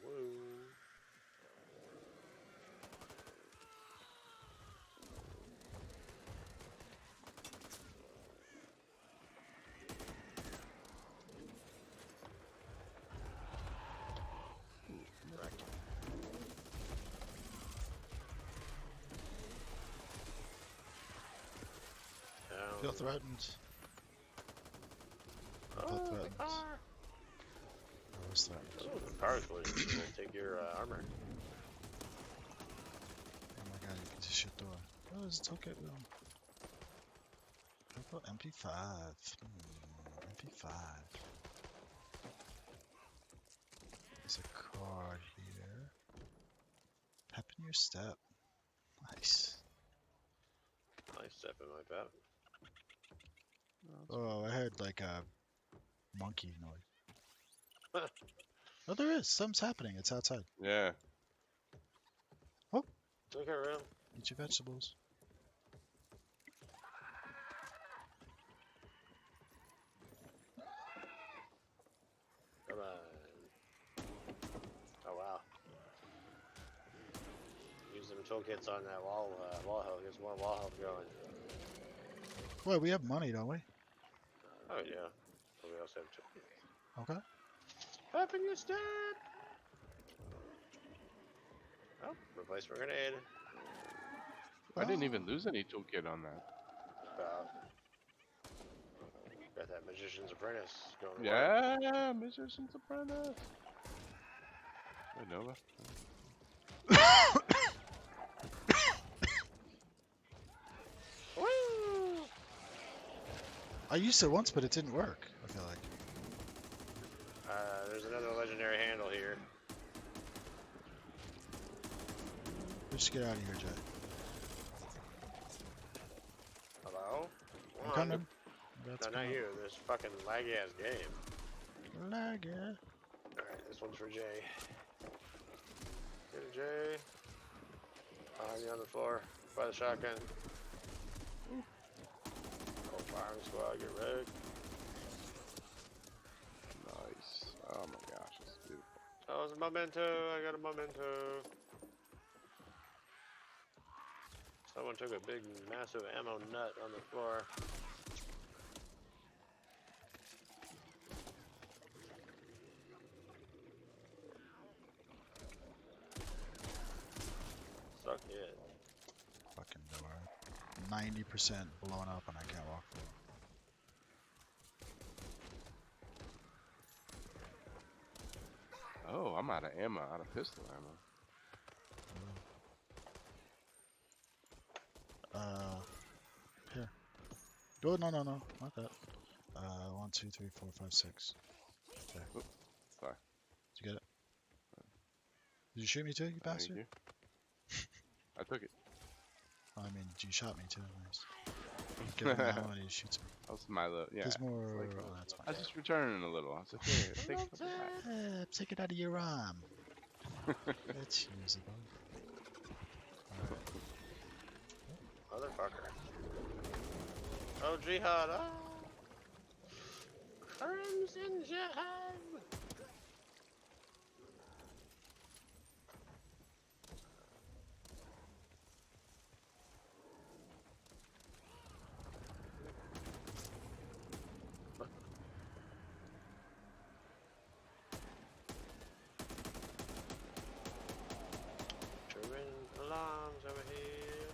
S1: Woo. Right.
S2: Feel threatened.
S1: Oh,
S2: Feel
S1: the
S2: threatened.
S1: car!
S2: I was threatened.
S1: Oh, the car's will take your armor.
S2: Oh my god, you can just shut door. Oh, there's a toolkit room. Purple MP5. MP5. There's a card here. Pep in your step. Nice.
S1: Nice step in my pep.
S2: Oh, I heard like a monkey noise. Oh, there is. Something's happening. It's outside.
S3: Yeah.
S1: Look at room.
S2: Eat your vegetables.
S1: Come on. Oh wow. Use them toolkits on that wall health. There's more wall health going.
S2: Well, we have money, don't we?
S1: Oh yeah. But we also have toolkits.
S2: Okay.
S1: Up in your step! Oh, replace for grenade.
S3: I didn't even lose any toolkit on that.
S1: Got that Magician's Apprentice going. to work.
S3: Yeah, Magician's Apprentice. Wait, Nova.
S1: Woo!
S2: I used it once, but it didn't work. I feel like.
S1: There's another legendary handle here.
S2: Let's get out of here, Jay.
S1: Hello?
S2: I'm
S1: Come on.
S2: coming. That's
S1: No, not you. This fucking laggy ass game.
S2: Lag, yeah.
S1: Alright, this one's for Jay. Get it, Jay. Behind you on the floor. By the shotgun. Oh, firing squad, get ready.
S3: Nice. Oh my gosh, it's beautiful.
S1: Oh, it's a memento. I got a memento. Someone took a big, massive ammo nut on the floor. Suck it.
S2: Fucking door. 90% blown up and I can't walk through.
S3: Oh, I'm out of ammo, out of pistol ammo.
S2: Here. Oh, no, not that. 1, 2, 3, 4, 5, 6. There.
S3: Oop, sorry.
S2: Did you get it? Did you shoot me too, you
S3: Thank
S2: bastard?
S3: you. I took it.
S2: I mean, you shot me too. Nice. Give him ammo and he shoots me.
S3: That was my little, yeah.
S2: There's more.
S3: like,
S2: Oh, that's
S3: I was just returning a little. I was like, here, take a couple back.
S2: take it out of your arm. It's usable. Alright.
S1: Motherfucker. Oh, Jihad. Oh. Crimson Jihad. Trimming alarms over here.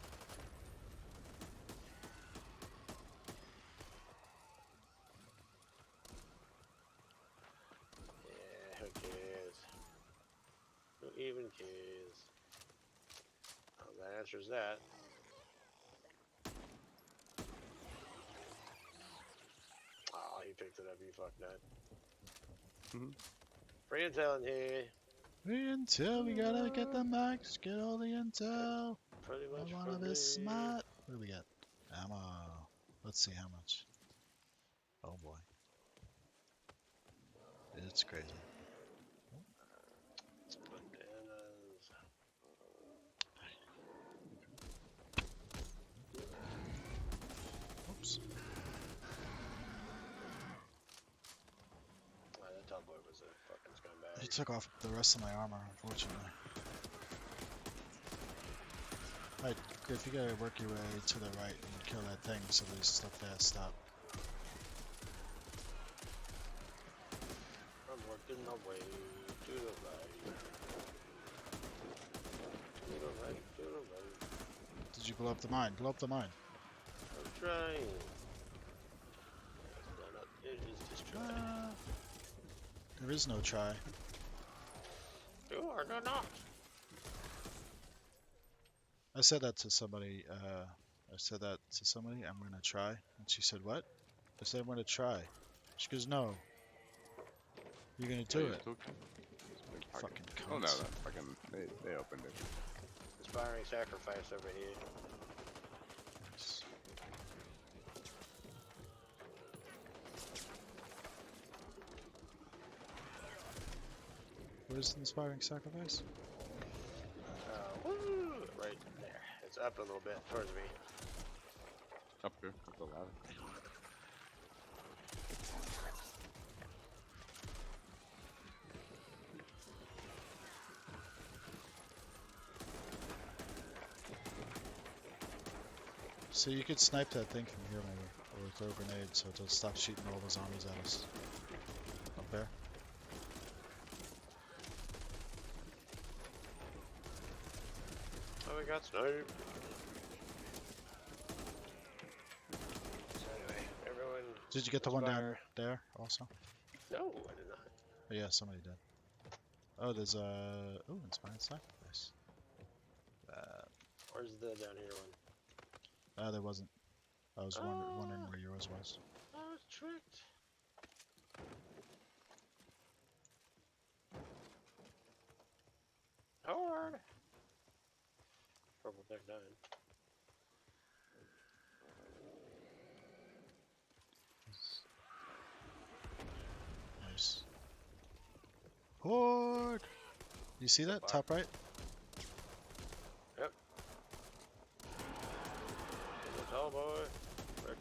S1: Yeah, who cares? Who even cares? Oh, that answers that. Oh, he picked it up, you fuck nut.
S3: Mhm.
S1: Free intel in here.
S2: Intel, we gotta get the max, get all the intel.
S1: Pretty
S2: I
S1: much
S2: wanna
S1: for
S2: be
S1: me.
S2: smart. What do we got? Ammo. Let's see how much. Oh boy. It's crazy.
S1: Bananas.
S2: Oops.
S1: That top boy was a fucking
S2: He
S1: scumbag.
S2: took off the rest of my armor, unfortunately. Alright, Griff, you gotta work your way to the right and kill that thing so there's stuff there. Stop.
S1: I'm working my way to the right. To the right, to the right.
S2: Did you blow up the mine? Blow up the mine.
S1: I'm trying. It's not up. It is just trying.
S2: There is no try.
S1: You are not.
S2: I said that to somebody. I'm gonna try. And she said, what? I said, I'm gonna try. She goes, no. You're gonna do
S3: Oh, you
S2: it.
S3: took it?
S2: Fucking
S3: Oh no,
S2: cunts.
S3: that fucking they opened it.
S1: Inspiring sacrifice over here.
S2: Nice. Where's the inspiring sacrifice?
S1: Woo! Right there. It's up a little bit towards me.
S3: Up here, up the ladder.
S2: So you could snipe that thing from here maybe, or throw a grenade so it'll stop shooting all the zombies at us. Up there.
S1: Oh, we got sniped. So anyway, everyone.
S2: Did you get the one down
S1: Inspire.
S2: there also?
S1: No, I did not.
S2: Oh, yeah, somebody did. Oh, there's a inspired sacrifice.
S1: Where's the down here one?
S2: There wasn't. I was wondering where yours was.
S1: I was tricked. Hard. Purple tech 9.
S2: Nice. Horde! You see that?
S1: Far.
S2: Top right?
S1: Yep. The tall boy. Frick.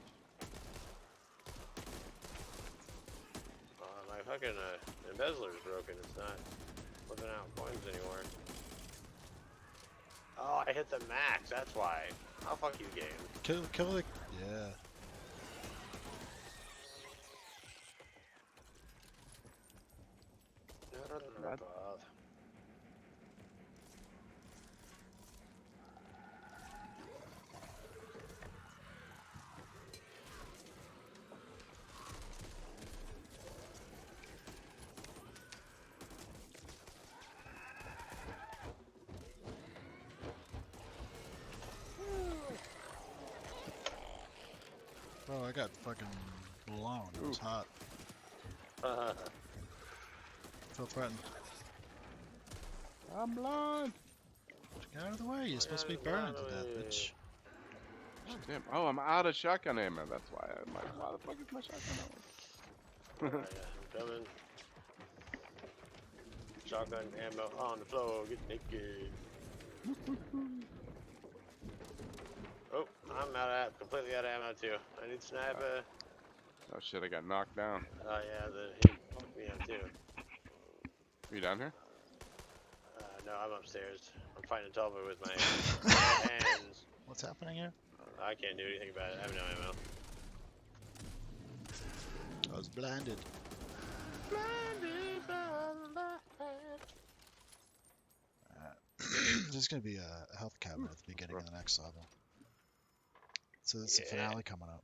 S1: My fucking embezzler's broken. It's not flipping out coins anymore. Oh, I hit the max. That's why. Oh, fuck you, game.
S2: Kill the. Yeah.
S3: That-
S2: Bro, I got fucking blown. It was
S3: Ooh.
S2: hot. Feel threatened.
S3: I'm blind.
S2: Get out of the way. You're supposed to be burning to death, bitch.
S3: Damn. Oh, I'm out of shotgun ammo. That's why I'm like, why the fuck is my shotgun ammo?
S1: Alright, I'm coming. Shotgun ammo on the floor, get naked. Oh, I'm completely out of ammo too. I need sniper.
S3: Oh shit, I got knocked down.
S1: Oh yeah, he fucked me up too.
S3: Are you down here?
S1: No, I'm upstairs. I'm fighting Tulba with my hands.
S2: What's happening here?
S1: I can't do anything about it. I have no ammo.
S2: I was blinded.
S1: Blinded by the light.
S2: There's gonna be a health cabinet at the beginning of the next level. So there's the
S1: Yeah.
S2: finale coming up.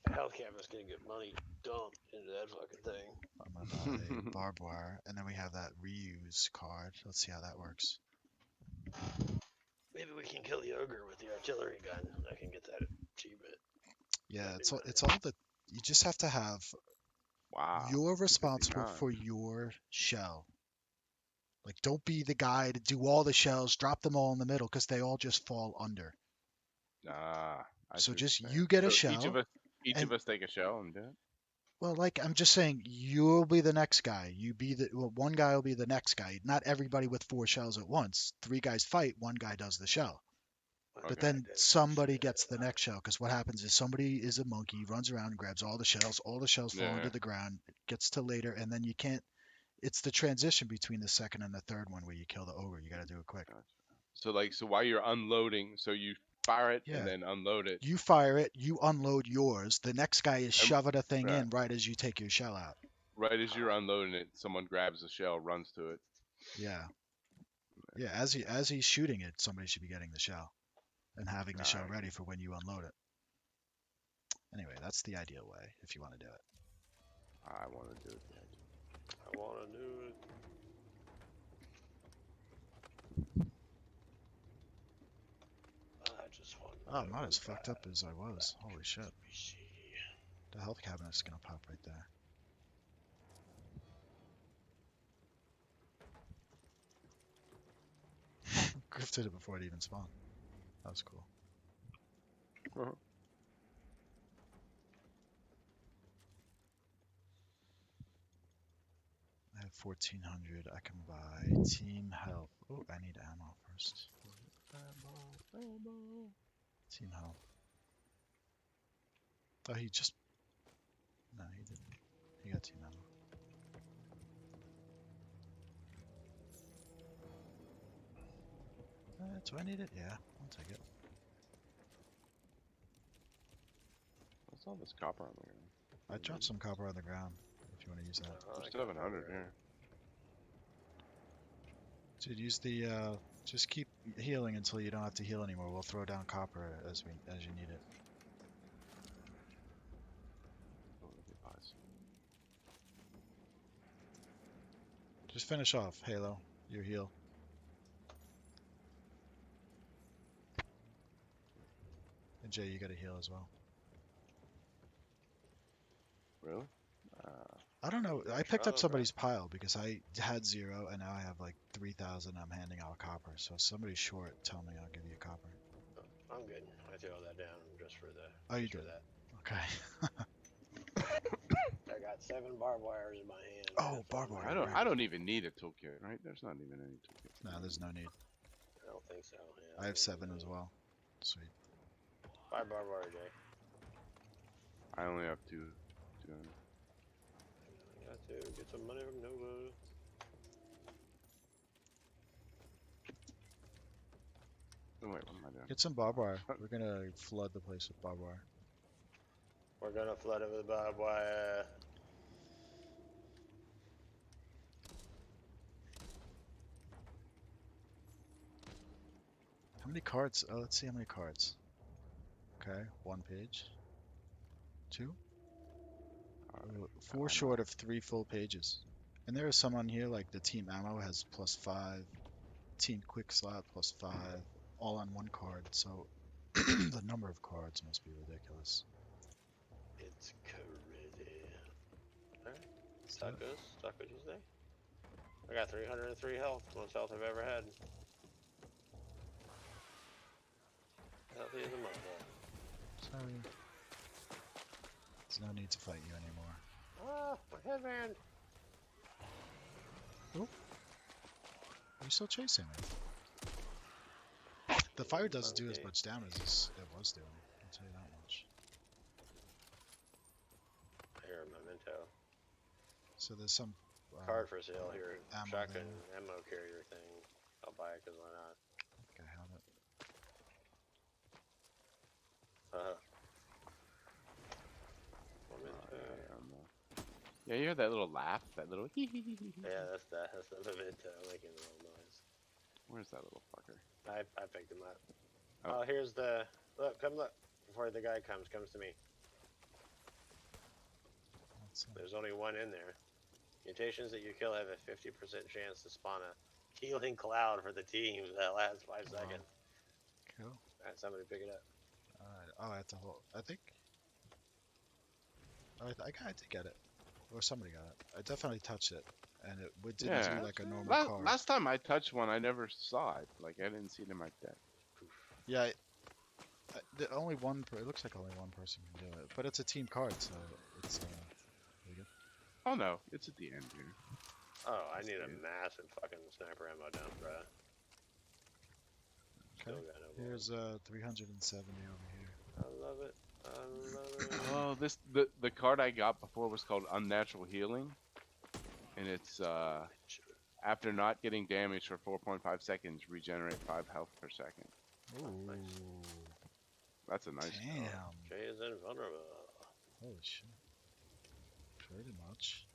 S1: The health cabinet's gonna get money dumped into that fucking thing.
S2: I'm gonna buy barbed wire, and then we have that reuse card. Let's see how that works.
S1: Maybe we can kill the ogre with the artillery gun. I can get that achievement.
S2: Yeah, it's all the. You just have to have.
S3: Wow.
S2: You're responsible
S3: 259.
S2: for your shell. Like, don't be the guy to do all the shells, drop them all in the middle, because they all just fall under.
S3: Ah, I
S2: So
S3: see what
S2: just
S3: you're
S2: you
S3: saying.
S2: get a
S3: So
S2: shell,
S3: each
S2: and
S3: of us take a shell and do it.
S2: well, like I'm just saying, you'll be the next guy. You be the well, one guy will be the next guy. Not everybody with 4 shells at once. 3 guys fight, one guy does the shell. But
S3: Okay.
S2: then somebody gets the next shell, because what happens is somebody is a monkey, runs around and grabs all the shells fall
S3: Yeah.
S2: into the ground, it gets to later, and then you can't. It's the transition between the second and the third one where you kill the ogre. You got to do it quick.
S3: Gotcha. So while you're unloading, so you fire it
S2: Yeah.
S3: and then unload it.
S2: You fire it, you unload yours. The next guy is
S3: And-
S2: shoving a thing
S3: right.
S2: in right as you take your shell out.
S3: Right as you're unloading it, someone grabs the shell, runs to it.
S2: Yeah. Yeah, as he's shooting it, somebody should be getting the shell and having the shell
S3: Alright.
S2: ready for when you unload it. Anyway, that's the ideal way if you want to do it.
S3: I want to do it.
S1: I want to do it. I just want to
S2: Oh, I'm
S1: know
S2: not as
S1: that
S2: fucked up as I was. Holy shit.
S1: PC.
S2: The health cabinet's gonna pop right there. Griff did it before it even spawned. That was cool.
S3: Uh-huh.
S2: I have 1400. I can buy team health. Oh, I need ammo first. Team health. Oh, he just. No, he didn't. He got team ammo. Do I need it? Yeah, I'll take it.
S3: What's all this copper on the ground?
S2: I dropped some copper on the ground if you want to use that.
S3: There's 700 here.
S2: Dude, use the just keep healing until you don't have to heal anymore. We'll throw down copper as you need it.
S3: Oh, look at pies.
S2: Just finish off, Halo. Your heal. And Jay, you gotta heal as well.
S3: Really?
S2: I don't know. I
S1: Sure,
S2: picked up
S1: okay.
S2: somebody's pile because I had 0 and now I have like 3,000. I'm handing out copper. So if somebody's short, tell me. I'll give you copper.
S1: I'm good. I threw all that down just for the.
S2: Oh, you
S1: just for
S2: did?
S1: that.
S2: Okay.
S1: I got 7 barbed wires in my hand.
S2: Oh,
S1: That's all
S2: barbed
S1: I
S2: wire.
S1: need.
S3: I don't even need a toolkit, right? There's not even any toolkit.
S2: No, there's no need.
S1: I don't think so. Yeah,
S2: I have
S1: don't
S2: 7
S1: need
S2: as
S1: it.
S2: well. Sweet.
S1: 5 barbed wire, Jay.
S3: I only have 2.
S1: I got to get some money from Nova.
S3: Oh, wait, what am I doing?
S2: Get some barbed wire. We're gonna flood the place with barbed wire.
S1: We're gonna flood it with barbed wire.
S2: How many cards? Oh, let's see how many cards. Okay, 1 page. 2? 4 short of 3 full pages. And there are some on here, like the team ammo has +5, team quick slot +5, all on 1 card. So the number of cards must be ridiculous.
S1: It's crazy. Alright.
S2: So,
S1: Taco Tuesday. I got 303 health. Most health I've ever had. Healthy as a motherfucker.
S2: sorry. There's no need to fight you anymore.
S1: Ah, my headband.
S2: Are you still chasing me? The fire doesn't do as much damage as it was doing. I'll tell you that much.
S1: I hear a memento.
S2: So there's some
S1: Card for sale here.
S2: ammo
S1: Shotgun
S2: there.
S1: ammo carrier thing. I'll buy it because why not?
S2: Okay, have it.
S1: Memento.
S3: Yeah, you hear that little laugh? That little hee hee hee hee.
S1: Yeah, that's the memento making a little noise.
S3: Where's that little fucker?
S1: I picked him up.
S3: Oh.
S1: Oh, here's the look. Come look before the guy comes to me.
S2: That's,
S1: There's only 1 in there. Mutations that you kill have a 50% chance to spawn a healing cloud for the team that lasts 5
S2: Wow.
S1: seconds.
S2: cool.
S1: Alright, somebody pick it up.
S2: Oh, I have to hold. I think. Oh, I did get it. Or somebody got it. I definitely touched it. and didn't do
S3: Yeah.
S2: like a normal
S3: Last,
S2: card.
S3: last time I touched one, I never saw it. Like I didn't see it in my deck.
S2: Yeah, only it looks like only one person can do it, but it's a team card, so it's pretty good.
S3: Oh no, it's at the end here.
S1: Oh, I need a
S3: Yeah.
S1: massive fucking sniper ammo dump, bruh. Still
S2: Okay.
S1: got no bullets.
S2: Here's 370 over here.
S1: I love it. I love it.
S3: Oh, the card I got before was called Unnatural Healing, and it's after not getting damaged for 4.5 seconds, regenerate 5 health per second.
S2: Ooh,
S3: That's a nice
S2: damn!
S3: card.
S1: Jay is invulnerable.
S2: Holy shit! Pretty much.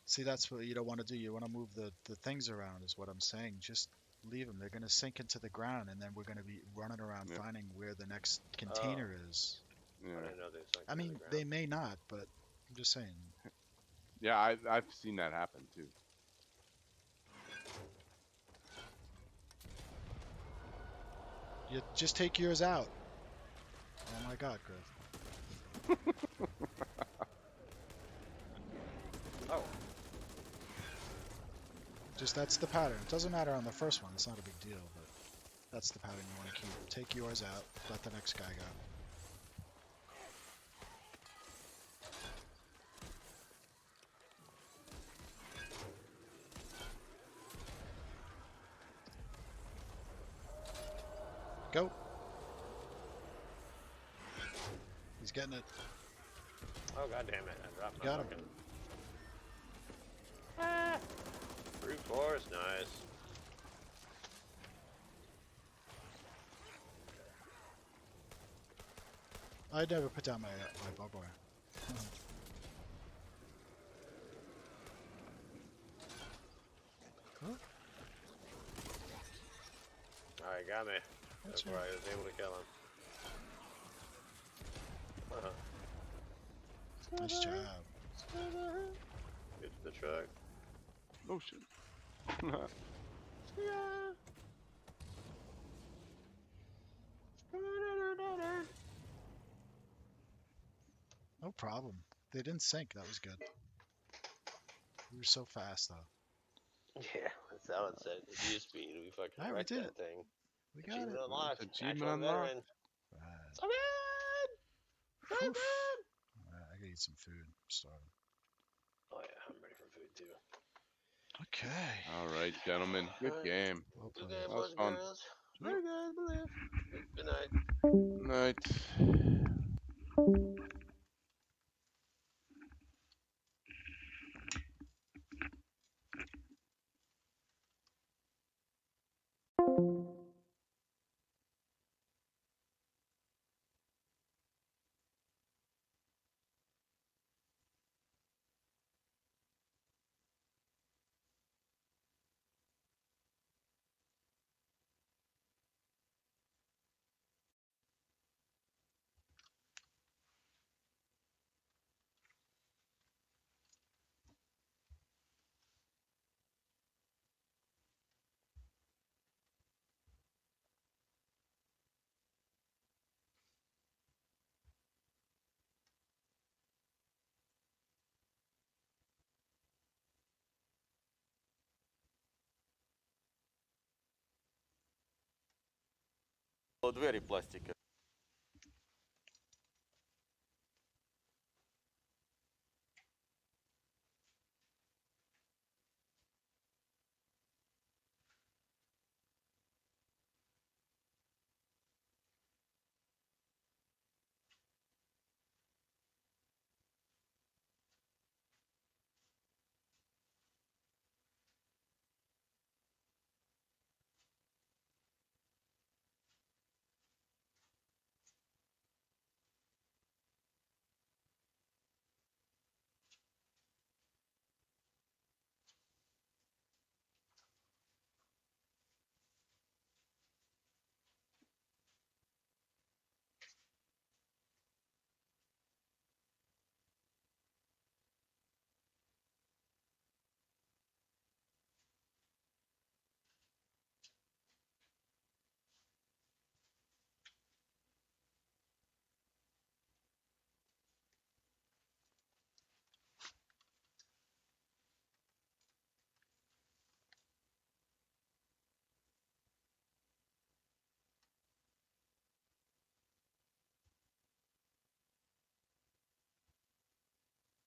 S2: See, that's what you don't want to do. You want to move the things around, is what I'm saying. Just leave them. They're gonna sink into the ground, and then we're gonna be running around
S3: Yeah.
S2: finding where the next container is.
S1: I
S3: Yeah,
S1: didn't know they sunk
S2: I
S1: to the
S2: mean,
S1: ground.
S2: they may not, but I'm just saying.
S3: yeah, I've seen that happen too.
S2: You just take yours out. Oh my God, Griff.
S1: Oh,
S2: Just that's the pattern. It doesn't matter on the first one. It's not a big deal, but that's the pattern you want to keep. Take yours out. Let the next guy go. Go. He's getting it.
S1: oh god damn it! I dropped my
S2: Got him.
S1: fucking. Ah! Brute force, nice.
S2: I never put down my barbed wire. Huh?
S1: Alright, got me.
S2: That's
S1: Before
S2: right.
S1: I was able to kill him.
S2: Nice job.
S1: Get to the truck.
S3: Oh shit.
S2: No problem. They didn't sink. That was good. We were so fast, though.
S1: Yeah, that's how it said. View speed. We fucking
S2: Alright, we
S1: wrecked
S2: did
S1: that
S2: it.
S1: thing.
S2: We got it.
S1: Achievement unlocked.
S3: Achievement
S1: Natural
S3: unlocked.
S1: veteran.
S2: Right.
S1: So good! So
S2: Oof.
S1: good!
S2: Alright, I gotta eat some food. I'm starving.
S1: Oh yeah, I'm ready for food too.
S2: Okay.
S3: All right, gentlemen. Good
S1: Alright.
S3: game.
S2: Well
S1: Good
S2: played.
S1: game,
S3: That was
S1: boys and
S3: fun.
S1: girls. Very good, believe. Good night.
S3: Night.
S4: Двері пластикові.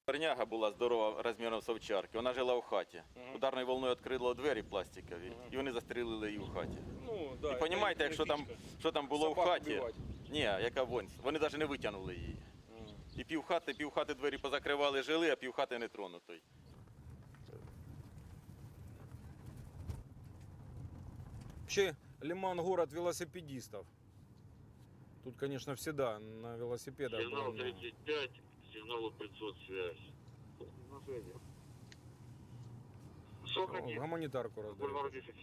S4: Парняга була здорова розміром з овчарки. Вона жила в хаті. Ударною волною відкрило двері пластикові, і вони застрілили її в хаті.
S5: Ну, да,
S4: І розумієте, якщо там, що там було в
S5: Собак
S4: хаті,
S5: убивать.
S4: ні, яка вонь, вони навіть не витягнули її. І півхати двері позакривали, жили, а півхати не тронутої.
S5: Вообще, Лиман город велосипедистов. Тут, конечно, всегда на велосипедах. было
S6: Сигнал
S5: много.
S6: 35, сигналу 500 связь. На связи. Что
S5: О,
S6: хотите?
S5: Гуманитарку
S6: Бульвар
S5: раздают.
S6: 10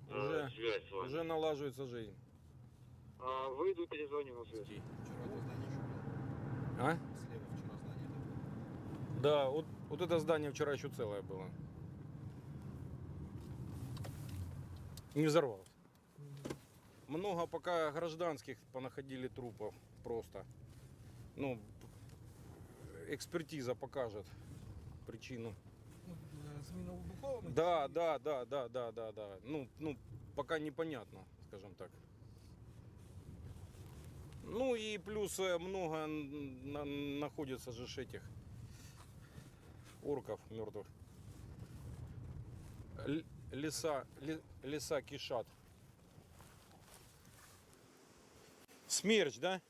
S5: Уже-
S6: связь с вами.
S5: Уже налаживается жизнь.
S6: Выйду, перезвоню на связь.
S5: А? Да, вот это здание вчера еще целое было. Не взорвалось. Много пока гражданских понаходили трупов просто. Ну, экспертиза покажет причину.
S7: З міновибуховими?
S5: Да. Ну, пока непонятно, скажем так. Ну и плюс много находится же ж этих орков мертвых. Леса кишат. Смерч, да?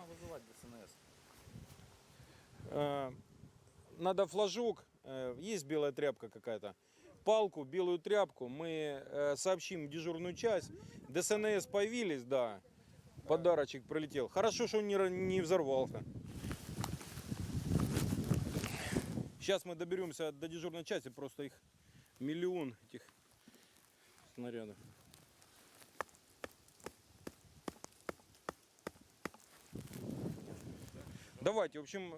S7: Визивати ДСНС.
S5: Надо флажок, есть белая тряпка какая-то, палку, белую тряпку, мы сообщим в дежурную часть, ДСНС появились, да, подарочек прилетел. Хорошо, что он не взорвался. Сейчас мы доберемся до дежурной части, просто их миллион этих снарядов. Давайте, в общем,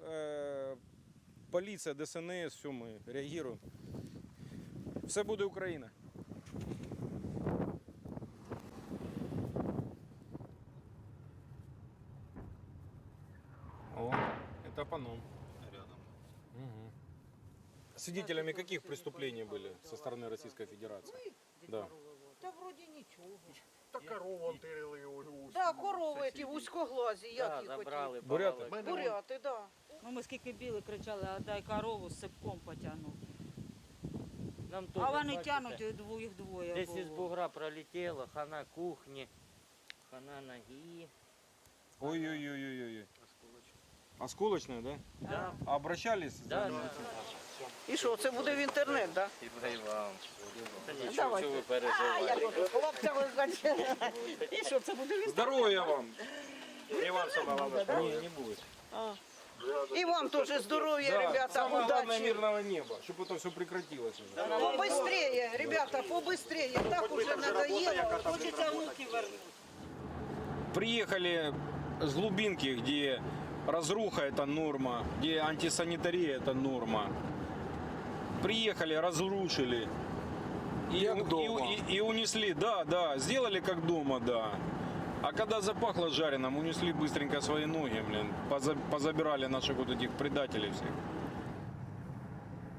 S5: полиция, ДСНС, все, мы реагируем. Все буде Україна. О, это паном.
S7: Рядом.
S5: Угу. Свидетелями каких преступлений были со стороны Российской Федерации? Да.
S8: Та вроді нічого.
S7: Та корову тирили у
S8: Да, корови ті вузькоглазі, як їх
S9: забрали,
S8: оті?
S5: Буряти?
S8: Буряти, да.
S9: Ну, ми скільки біли, кричали, а дай корову з сипком потягнув.
S10: Нам теж,
S9: А вони
S10: бачите,
S9: тягнуть, їх двоє
S10: десь із
S9: було.
S10: бугра пролетіло, хана кухні, хана ноги.
S5: Ой-ой-ой-ой-ой. Осколочная, да?
S10: Да.
S5: А обращались?
S10: Да,
S5: за-
S8: І що, це буде в інтернет, да?
S10: І дай вам. Та нічого,
S8: Давайте.
S10: що ви
S8: А,
S10: переживаєте.
S8: я кажу, хлопця ви хочете. І що, це буде в інтернет?
S5: Здоровья вам!
S7: І вам самого
S5: Не, не будет.
S8: І вам теж здоров'я, ребята,
S5: самое главное
S8: удачі.
S5: мирного неба, чтобы это все прекратилось уже.
S8: Побыстрее, ребята, побыстрее. Так уже надоело.
S9: Хочеться внуки вернути.
S5: Приехали с глубинки, где разруха это норма, где антисанитария это норма. Приехали, разрушили. И унесли, да, сделали как дома, да. А когда запахло жареным, унесли быстренько свои ноги, блин. Позабирали наших вот этих предателей всех.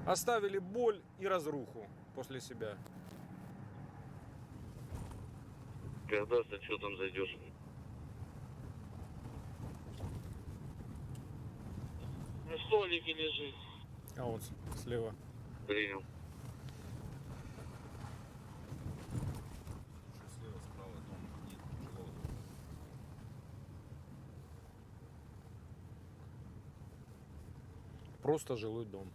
S5: Оставили боль и разруху после себя.
S6: Когда ты что там зайдешь? На столике лежит.
S5: А вот слева.
S6: Принял.
S7: Слева, справа, дом, нет, жилого.
S5: Просто жилой дом.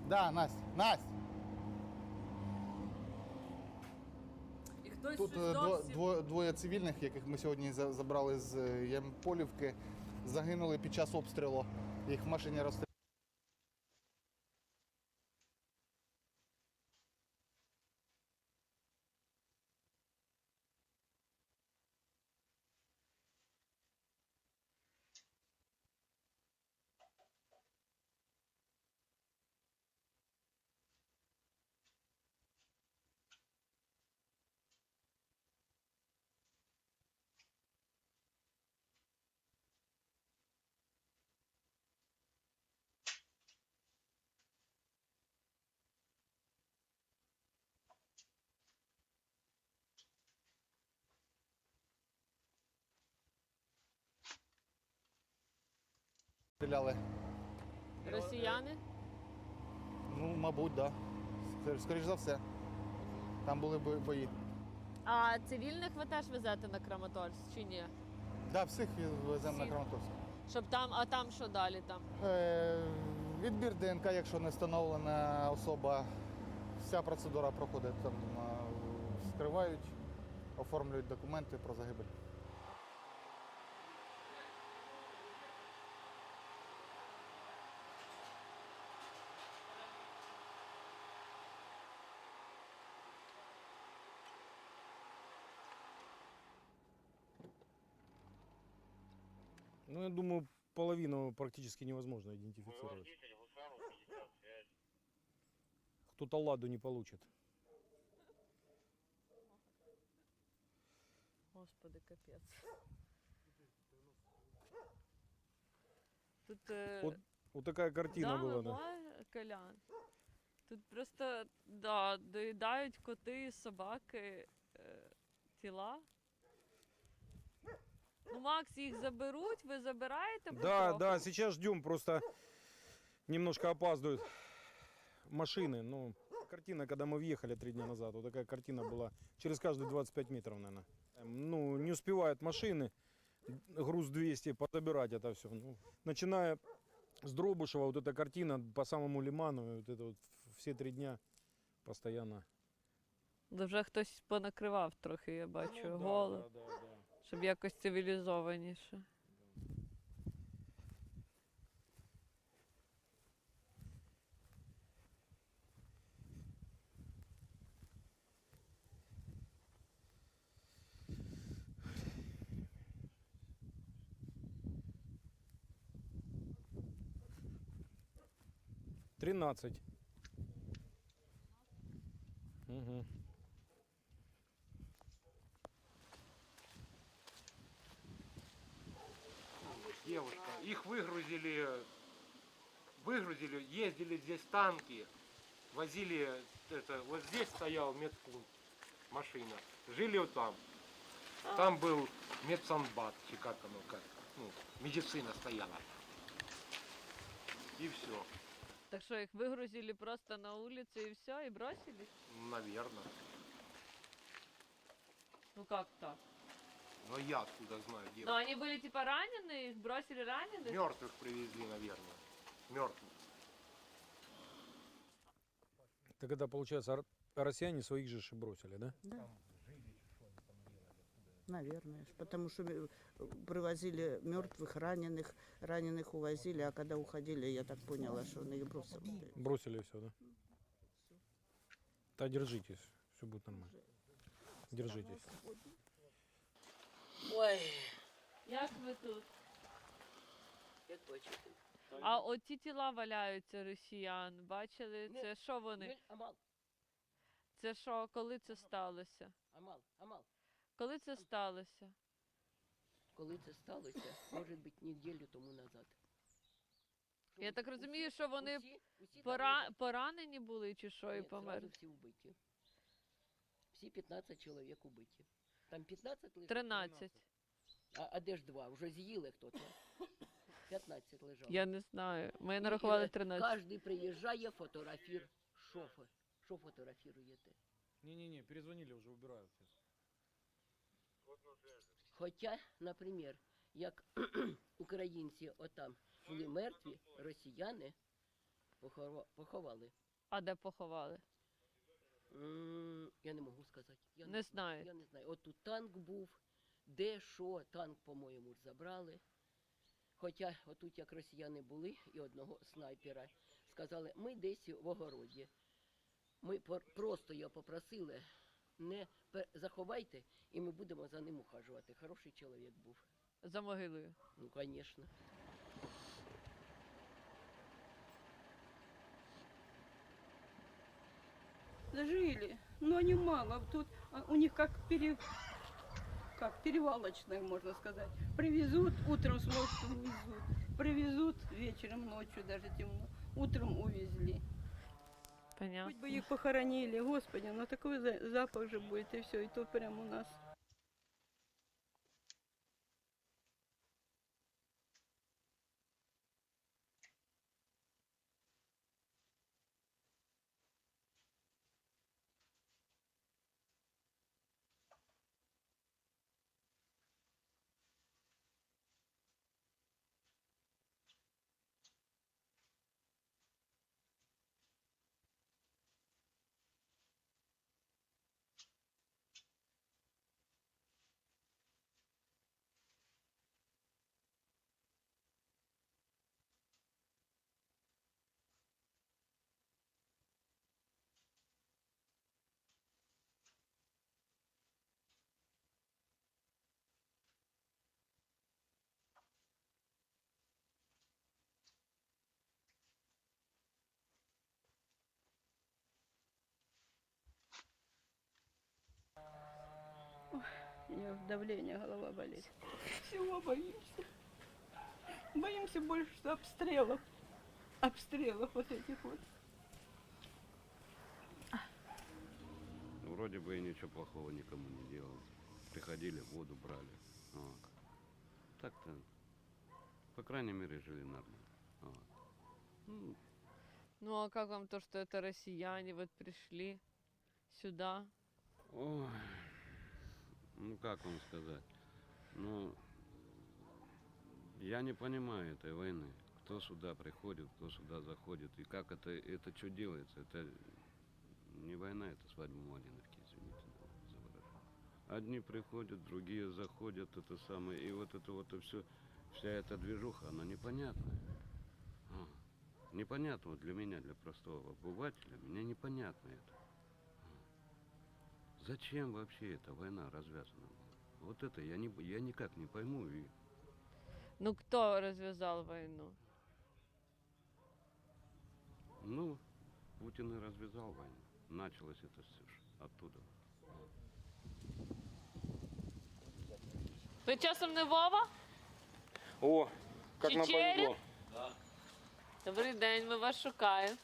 S11: Да, Настя, Настя.
S9: І хтось
S11: Тут двоє цивільних, яких ми сьогодні забрали з Ямполівки, загинули під час обстрілу. Їх в машині розстріляли. стріляли.
S12: Росіяни?
S11: Ну, мабуть, так. Да. Скоріш за все. Там були бої.
S12: А цивільних ви теж везете на Краматорськ чи ні?
S11: Так, да, всіх веземо на
S12: Всіх?
S11: Краматорськ.
S12: Щоб там, а там що далі там?
S11: Відбір ДНК, якщо не встановлена особа, вся процедура проходить. Там скривають, оформлюють документи про загибель.
S5: Ну, я думаю, половину практически невозможно идентифицировать. Кто-то ладу не получит.
S12: Господи, капець. Тут
S5: Вот такая картина была, да.
S12: Колян. Тут просто, да, доїдають коти, собаки, тіла. Ну, Макс, їх заберуть, ви забираєте
S5: Да,
S12: потроху?
S5: да, сейчас ждем, просто немножко опаздывают машины. Ну, картина, когда мы въехали 3 дня назад, вот такая картина была через каждые 25 метров, наверное. Ну, не успевают машины, груз 200, подобирать это все. Ну, начиная с Дробышева, вот эта картина по самому Лиману, вот это вот все 3 дня постоянно.
S12: Да вже хтось понакривав трохи, я бачу,
S5: Ну,
S12: голод,
S5: да.
S12: щоб якось цивілізованіше.
S5: $13. Угу.
S13: Девушка, их выгрузили, ездили здесь танки, возили, это, вот здесь стоял медпункт, машина, жили вот там. Там был медсанбат, чи как оно, ну, медицина стояла. И все,
S12: Так що їх вигрузили просто на вулицю і все, і бросили?
S13: наверное.
S12: Ну як так?
S13: Но я откуда знаю,
S12: Ну вони були типа ранені, їх бросили ранених?
S13: Мертвых привезли, наверное. Мертвых.
S5: Так это, получается, россияне своих же и бросили, да?
S8: Да. Наверное, потому что привозили мертвых, раненых увозили, а когда уходили, я так поняла, что он их бросил.
S5: Бросили все, да? Да, держитесь, все будет нормально. Держитесь.
S10: Ой,
S12: Як ви тут?
S10: як бачите.
S12: А оті тіла валяються росіян, бачили? Це що вони?
S10: Амал,
S12: Це що, коли це сталося?
S10: Амал.
S12: Коли це сталося?
S10: Коли це сталося, може бути неділю тому назад.
S12: Я так розумію, що вони
S10: усі
S12: поранені були чи що і
S10: Ні,
S12: померли?
S10: зразу всі вбиті. Всі 15 чоловік убиті. Там 15 лежить?
S12: 13.
S10: А де ж 2? Вже з'їли хто-то. 15 лежало.
S12: Я не знаю. Ми
S10: І,
S12: нарахували 13.
S10: Кожен приїжджає, фотографір. Що фотографіруєте?
S5: Не-не-не, перезвонили уже, убирают.
S10: Хоча, наприклад, як українці отам були мертві, росіяни поховали.
S12: А де поховали?
S10: Я не можу сказати.
S12: Не знаю.
S10: Я не знаю. От тут танк був, де, що, танк, по-моєму, ж забрали. Хоча отут як росіяни були, і одного снайпера, сказали, ми десь в огороді. Ми просто його попросили, не заховайте, і ми будемо за ним ухажувати. Хороший чоловік був.
S12: За могилою.
S10: Ну, звісно.
S8: Жили, но они мало. Тут у них как перевалочная, можно сказать. Привезут, утром смотрят, увезут. Привезут вечером, ночью даже темно. Утром увезли.
S12: Понятно.
S8: Хоть бы их похоронили, господи, но такой запах же будет, и все, и то прямо у нас.
S9: У нее давление, голова болит. Всего боимся. Боимся больше обстрелов. Обстрелов вот этих вот.
S6: Вроде бы и ничего плохого никому не делал. Приходили, воду брали. Вот. Так-то, по крайней мере, жили нормально. Вот. Ну,
S12: Ну а как вам то, что это россияне вот пришли сюда?
S6: ой, ну как вам сказать? Ну, я не понимаю этой войны. Кто сюда приходит, кто сюда заходит. И как это что делается? Это не война, это свадьба Малиновки, извините за выражение. Одни приходят, другие заходят, это самое. И вот это вот все, вся эта движуха, она непонятная. Непонятно вот для меня, для простого обывателя, мне непонятно это. Зачем вообще эта война развязана была? Вот это я никак не пойму. И
S12: Ну кто развязал войну?
S6: ну, Путин и развязал войну. Началось это все оттуда.
S12: Ви часом не Вова?
S13: О, как нам
S12: Чечерин?
S13: повезло.
S12: Добрий день, ми вас шукаємо.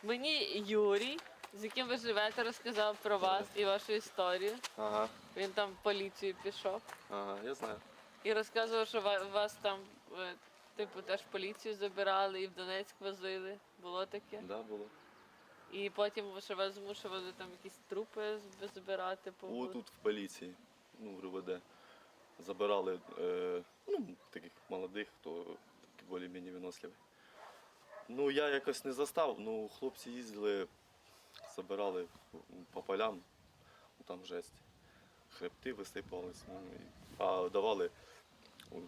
S12: Мені Юрій, з яким ви живете, розказав про вас і вашу історію.
S13: Ага,
S12: Він там в поліцію пішов
S13: ага, я знаю.
S12: і розказував, що вас там, типу, теж в поліцію забирали і в Донецьк возили. Було таке?
S13: Да, було.
S12: І потім, що вас змушували там якісь трупи збирати по
S14: О, тут в поліції, ну, в РВД. Забирали, ну, таких молодих, хто такі більш-менш виносливі. Ну, я якось не застав, ну, хлопці їздили, забирали по полям, ну, там жесть. Хребти висипались, ну, а давали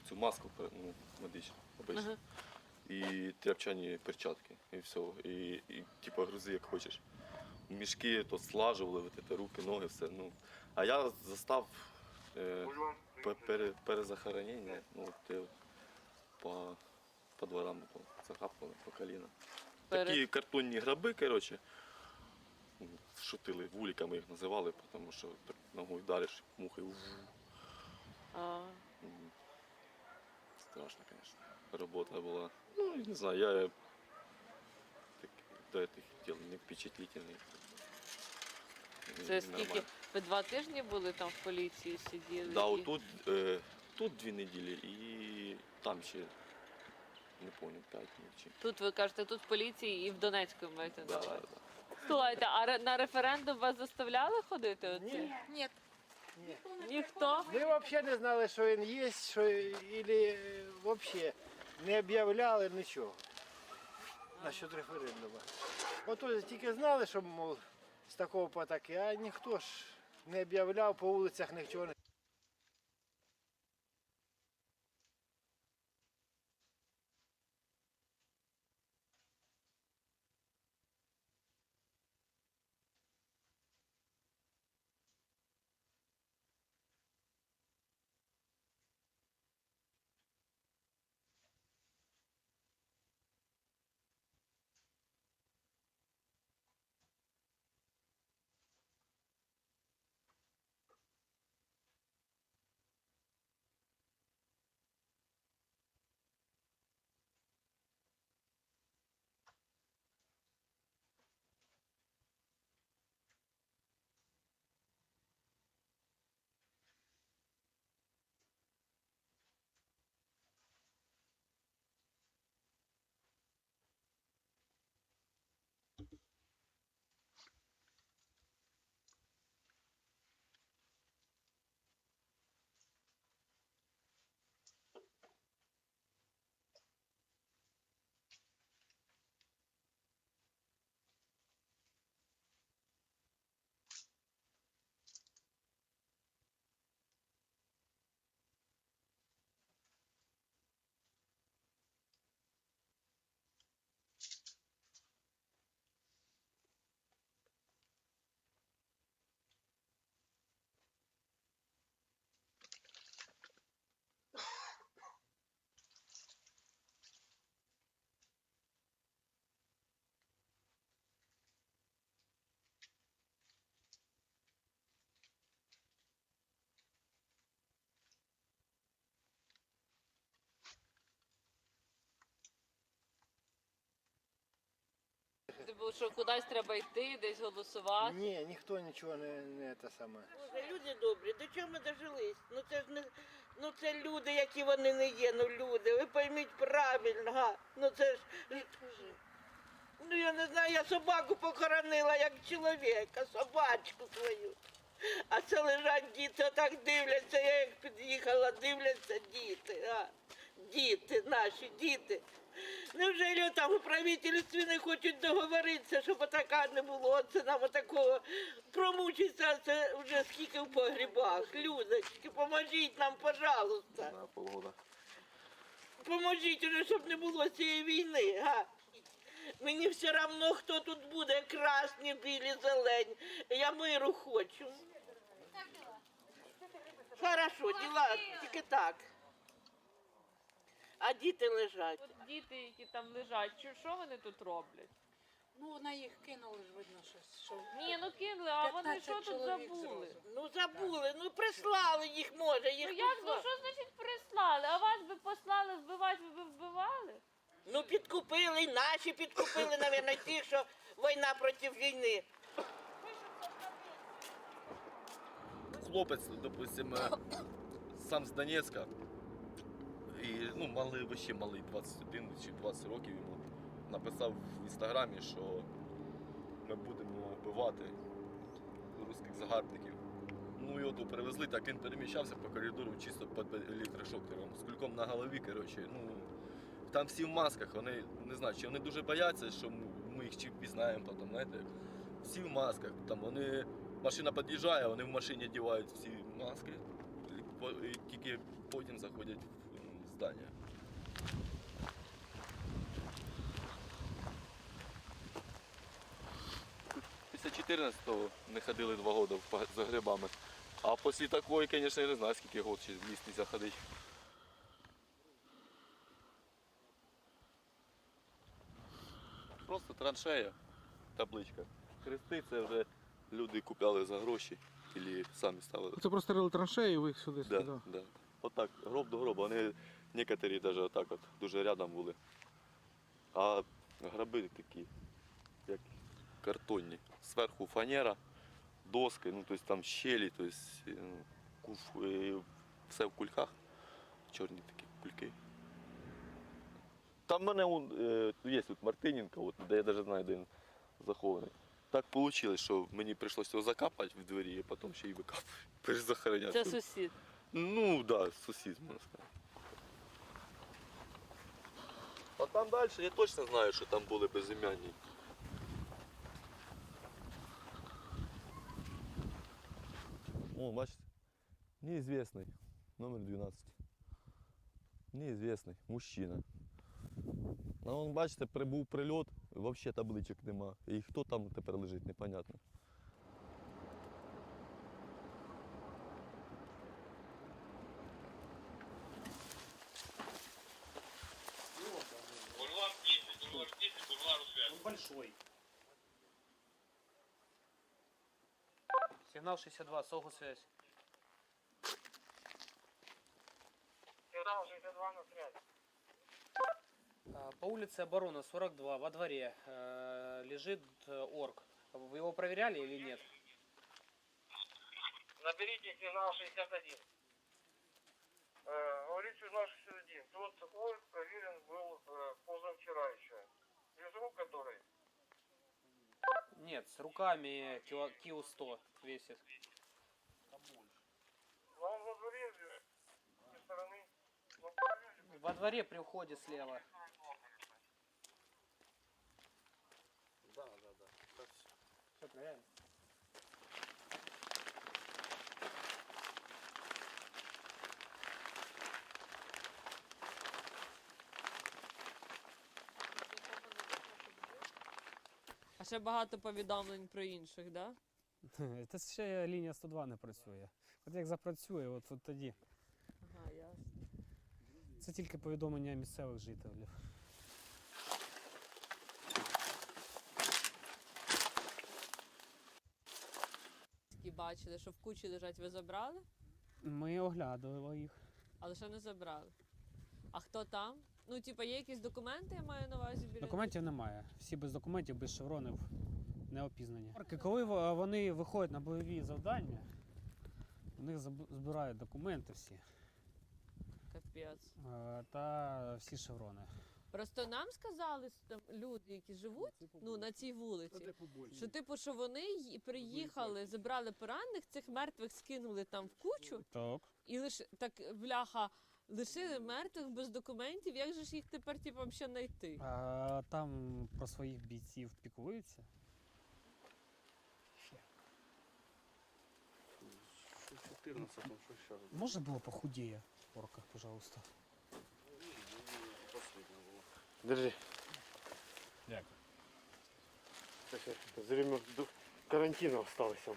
S14: цю маску, ну, медичну, обичну.
S12: Ага.
S14: І тряпчані перчатки, і все. І типу, грузи як хочеш. Мішки то слажували, вот это, руки, ноги, все. Ну. А я застав перезахоронення, ну, те, по дворам захапали, по коліна. Такі картонні граби, коротше, шутили, вуликами їх називали, тому що так ногою вдариш, мухи. Страшно, звісно. Робота була. Ну, не знаю, я до этих дел не впечатлительный.
S12: Це скільки? Ви 2 тижні були там в поліції, сиділи?
S14: Да,
S12: і...
S14: отут, тут 2 неділі і там ще, не пам'ятаю, 5 днів. Чи...
S12: Тут, ви кажете, тут в поліції і в Донецьку маєте на
S14: Да,
S12: увазі?
S14: да.
S12: Слухайте, а на референдум вас заставляли ходити? Оці?
S9: Нет.
S12: Ніхто?
S13: Ми взагалі не знали, що він є, що і взагалі не об'являли нічого насчет референдуму. Ото тільки знали, що, мов, з такого по таке, а ніхто ж не об'являв, по вулицях нічого не
S12: Типу, що кудись треба йти, десь голосувати?
S7: Ні, ніхто нічого не те саме.
S15: Боже, люди добрі, до чого ми дожились? Ну це ж не, ну це люди, які вони не є, ну люди, ви пойміть правильно, га? Ну це ж, ну я не знаю, я собаку похоронила як чоловіка, собачку свою. А це лежать діти, так дивляться, я як під'їхала, дивляться діти, а? Діти, наші діти. Невже там у правительстві не хочуть договоритися, щоб отака не було, це нам отакого промучиться, це вже скільки в погрібах. Людочки, поможіть нам, пожалуйста.
S14: На полгода.
S15: Поможіть уже, щоб не було цієї війни, га? Мені все одно, хто тут буде, красні, білі, зелені. Я миру хочу. Хорошо, діла тільки так. А діти лежать.
S12: От діти, які там лежать, що вони тут роблять?
S9: Ну, на їх кинули ж, видно, що...
S12: Ні, ну кинули, а вони що тут забули?
S15: Ну забули, ну прислали їх, може, їх
S12: Ну як, ну
S15: послали.
S12: що значить прислали? А вас би послали вбивати, ви б вбивали?
S15: Ну підкупили, і наші підкупили, мабуть, тих, що війна проти війни.
S14: Хлопець, допустим, сам з Донецька. І, ну, малий, вообще малий, 21 чи 20 років йому, написав в інстаграмі, що ми будемо вбивати русських загарбників. Ну, його тут привезли, так він переміщався по коридору чисто під електрошокером, з кульком на голові, коротше, ну, там всі в масках, вони, не знаю, чи вони дуже бояться, що ми їх чи впізнаємо потім, знаєте, всі в масках, там вони, машина під'їжджає, вони в машині одягають всі маски, і тільки потім заходять в здання. Після 14-го не ходили 2 роки за грибами. А після такої, звісно, я не знаю, скільки років ще в ліс не заходити. Просто траншея, табличка. Хрести це вже люди купляли за гроші або самі ставили.
S13: Це просто рили траншеї, і ви їх сюди скидали?
S14: Да. Отак, гроб до гроба. Вони некоторі навіть отак от дуже рядом були. А гроби такі, як картонні. Зверху фанера, доски, ну тобто там щелі, тобто, все в кульках. Чорні такі кульки. Там в мене є тут Мартиненко, от, де я навіть знаю, де він захований. Так вийшло, що мені прийшлося його закапати в двері, а потім ще й викапати. Перезахоронять.
S12: Це сусід.
S14: Ну так, да, сусід, можна сказати. А там далі я точно знаю, що там були безім'янні. О, бачите? Неізвісний. Номер 12. Неізвісний. Мужчина. А вон, бачите, прибув прильот, взагалі табличок нема. І хто там тепер лежить, непонятно.
S13: Большой. Сигнал 62, СОГУ связь.
S15: Сигнал 62 на связь.
S13: По улице Оборона, 42, во дворе лежит орк. Вы его проверяли или нет?
S15: Наберите сигнал 61. Говорит сигнал 61. Тот орк проверен был позавчера еще. Без рук который?
S13: Нет, с руками кило 100 весит.
S15: Но он во дворе с той стороны.
S13: Во дворе при входе слева.
S15: Да.
S13: Все, проверяем.
S12: А ще багато повідомлень про інших, да?
S13: Це ще лінія 102 не працює. От як запрацює, от тоді.
S12: Ага, ясно.
S13: Це тільки повідомлення місцевих жителів.
S12: Які бачили, що в кучі лежать, ви забрали?
S13: Ми оглядували їх.
S12: Але ще не забрали. А хто там?
S16: Ну, типа, є якісь документи, я маю на увазі біля.
S17: Документів немає. Всі без документів, без шевронів, не опізнані. Коли вони виходять на бойові завдання, у них збирають документи всі
S16: Капець.
S17: та всі шеврони.
S16: Просто нам сказали там люди, які живуть ну, на цій вулиці, що типу, що вони приїхали, забрали поранених, цих мертвих скинули там в кучу.
S17: Так.
S16: І лише так, бляха, лишили мертвих без документів, як же ж їх тепер типу, ще знайти?
S17: А там про своїх бійців піклуються.
S18: В 14-му, що ще?
S17: Можна було похудіє в орках, пожалуйста?
S18: Держи.
S17: Дякую.
S18: З время карантину осталося.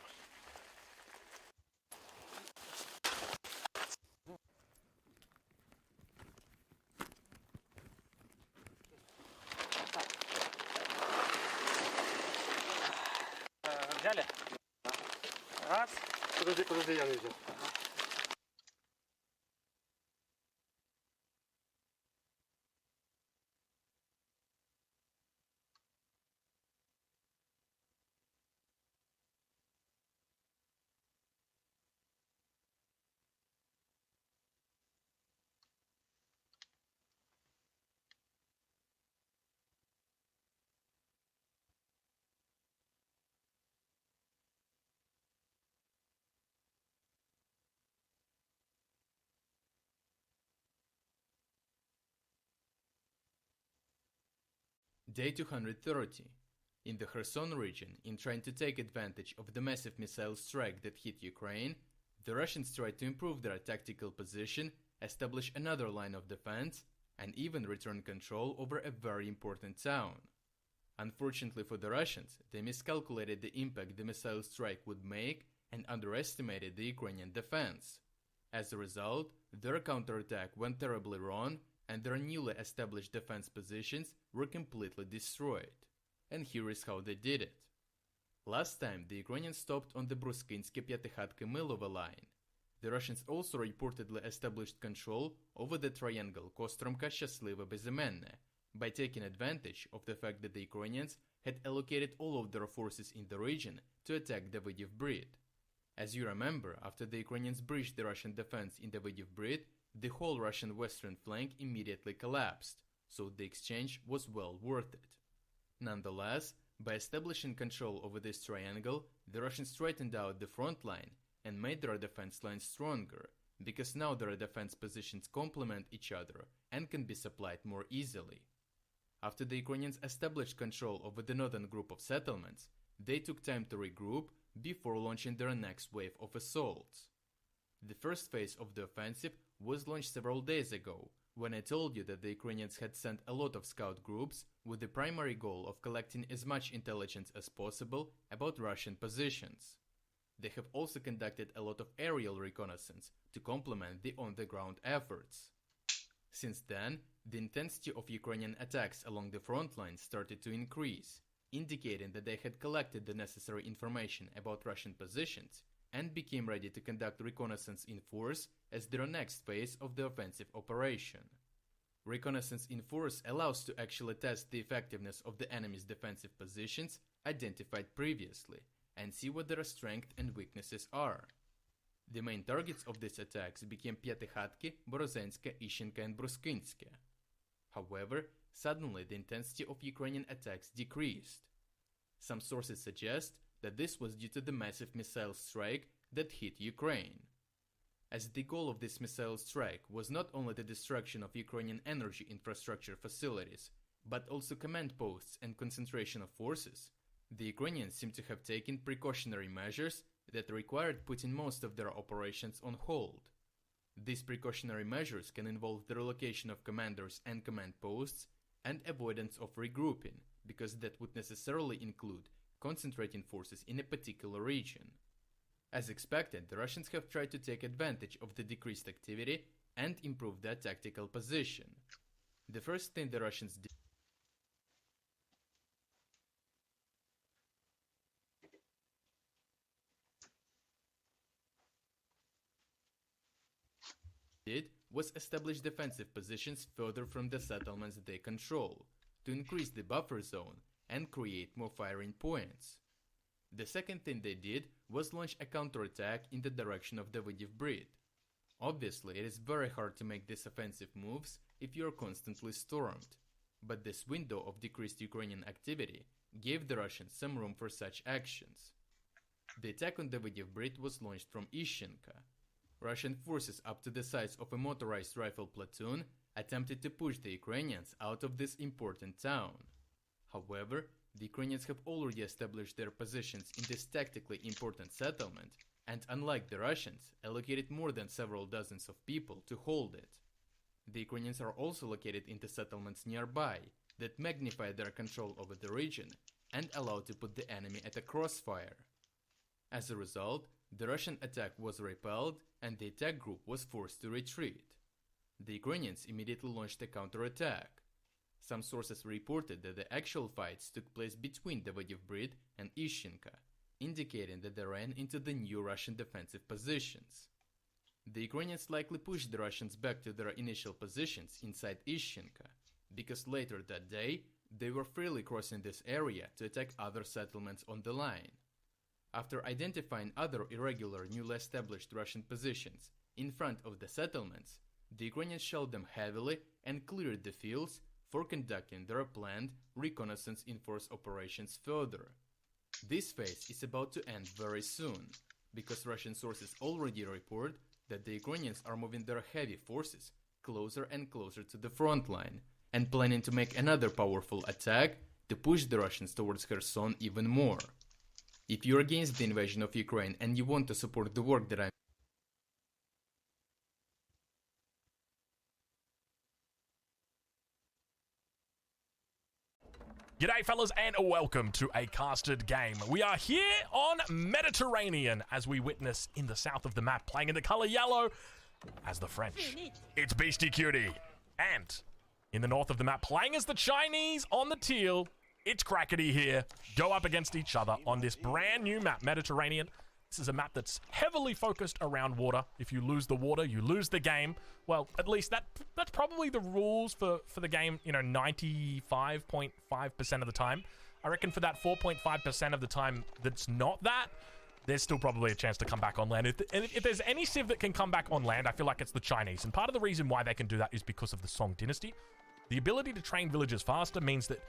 S17: Взяли? Раз.
S18: Подожди, я не взяв.
S19: Day 230. In the Kherson region, in trying to take advantage of the massive missile strike that hit Ukraine, the Russians tried to improve their tactical position, establish another line of defense, and even return control over a very important town. Unfortunately for the Russians, they miscalculated the impact the missile strike would make and underestimated the Ukrainian defense. As a result, their counterattack went terribly wrong, and their newly established defense positions were completely destroyed. And here is how they did it. Last time, the Ukrainians stopped on the Bruskinsky-Pyatikhatki-Milova line. The Russians also reportedly established control over the triangle Kostromka-Shasliva-Bezimenne by taking advantage of the fact that the Ukrainians had allocated all of their forces in the region to attack Davydiv Brid. As you remember, after the Ukrainians breached the Russian defense in Davydiv Brid, the whole Russian western flank immediately collapsed, so the exchange was well worth it. Nonetheless, by establishing control over this triangle, the Russians straightened out the front line and made their defense lines stronger, because now their defense positions complement each other and can be supplied more easily. After the Ukrainians established control over the northern group of settlements, they took time to regroup before launching their next wave of assaults. The first phase of the offensive was launched several days ago, when I told you that the Ukrainians had sent a lot of scout groups with the primary goal of collecting as much intelligence as possible about Russian positions. They have also conducted a lot of aerial reconnaissance to complement the on-the-ground efforts. Since then, the intensity of Ukrainian attacks along the front line started to increase, indicating that they had collected the necessary information about Russian positions and became ready to conduct reconnaissance in force as their next phase of the offensive operation. Reconnaissance in force allows to actually test the effectiveness of the enemy's defensive positions identified previously and see what their strengths and weaknesses are. The main targets of these attacks became Pyatikhatki, Borozenska, Ishinka and Bruskinsky. However, suddenly the intensity of Ukrainian attacks decreased. Some sources suggest that this was due to the massive missile strike that hit Ukraine. As the goal of this missile strike was not only the destruction of Ukrainian energy infrastructure facilities, but also command posts and concentration of forces, the Ukrainians seem to have taken precautionary measures that required putting most of their operations on hold. These precautionary measures can involve the relocation of commanders and command posts and avoidance of regrouping, because that would necessarily include concentrating forces in a particular region. As expected, the Russians have tried to take advantage of the decreased activity and improve their tactical position. The first thing the Russians did was establish defensive positions further from the settlements they control, to increase the buffer zone and create more firing points. The second thing they did was launch a counterattack in the direction of Davydiv Brid. Obviously, it is very hard to make these offensive moves if you are constantly stormed, but this window of decreased Ukrainian activity gave the Russians some room for such actions. The attack on Davydiv Brid was launched from Ishchenka. Russian forces up to the size of a motorized rifle platoon attempted to push the Ukrainians out of this important town. However, the Ukrainians have already established their positions in this tactically important settlement and, unlike the Russians, allocated more than several dozens of people to hold it. The Ukrainians are also located in the settlements nearby that magnify their control over the region and allow to put the enemy at a crossfire. As a result, the Russian attack was repelled and the attack group was forced to retreat. The Ukrainians immediately launched a counterattack. Some sources reported that the actual fights took place between Davydiv Brid and Ishchenka, indicating that they ran into the new Russian defensive positions. The Ukrainians likely pushed the Russians back to their initial positions inside Ishchenka, because later that day they were freely crossing this area to attack other settlements on the line. After identifying other irregular newly established Russian positions in front of the settlements, the Ukrainians shelled them heavily and cleared the fields for conducting their planned reconnaissance in force operations further. This phase is about to end very soon, because Russian sources already report that the Ukrainians are moving their heavy forces closer and closer to the front line and planning to make another powerful attack to push the Russians towards Kherson even more. If you're against the invasion of Ukraine and you want to support the work that I'm
S20: G'day fellas and welcome to a casted game. We are here on Mediterranean as we witness in the south of the map playing in the colour yellow as the French. It's Beastie Cutie. And in the north of the map playing as the Chinese on the teal, it's Crackety here. Go up against each other on this brand new map, Mediterranean. This is a map that's heavily focused around water. If you lose the water, you lose the game. Well, at least that's probably the rules for the game, 95.5% of the time. I reckon for that 4.5% of the time that's not that, there's still probably a chance to come back on land. If there's any civ that can come back on land, I feel like it's the Chinese. And part of the reason why they can do that is because of the Song Dynasty. The ability to train villagers faster means that,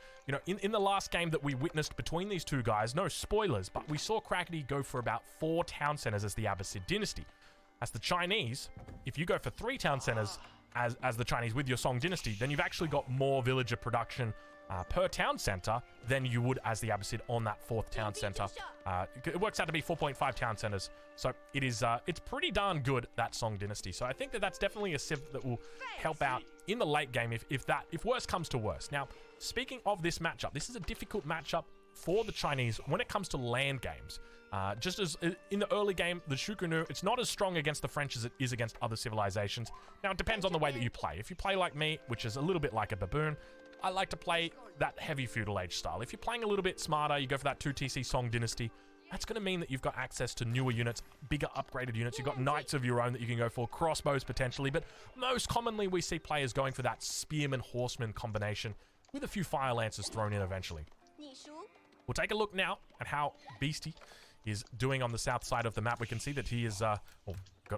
S20: in the last game that we witnessed between these two guys, no spoilers, but we saw Crackety go for about 4 town centers as the Abbasid dynasty. As the Chinese, if you go for 3 town centers as the Chinese with your Song dynasty, then you've actually got more villager production per town center than you would as the Abbasid on that 4th town center. It works out to be 4.5 town centers. So it is, it's pretty darn good, that Song dynasty. So I think that that's definitely a civ that will help out in the late game if worse comes to worse. Now, speaking of this matchup, this is a difficult matchup for the Chinese when it comes to land games. Just as in the early game, the Shukunu, it's not as strong against the French as it is against other civilizations. Now, it depends on the way that you play. If you play like me, which is a little bit like a baboon, I like to play that heavy feudal age style. If you're playing a little bit smarter, you go for that 2TC Song dynasty. That's going to mean that you've got access to newer units, bigger upgraded units. You've got knights of your own that you can go for, crossbows potentially, but most commonly we see players going for that spearman-horseman combination with a few fire lancers thrown in eventually. We'll take a look now at how Beastie is doing on the south side of the map. We can see that he is,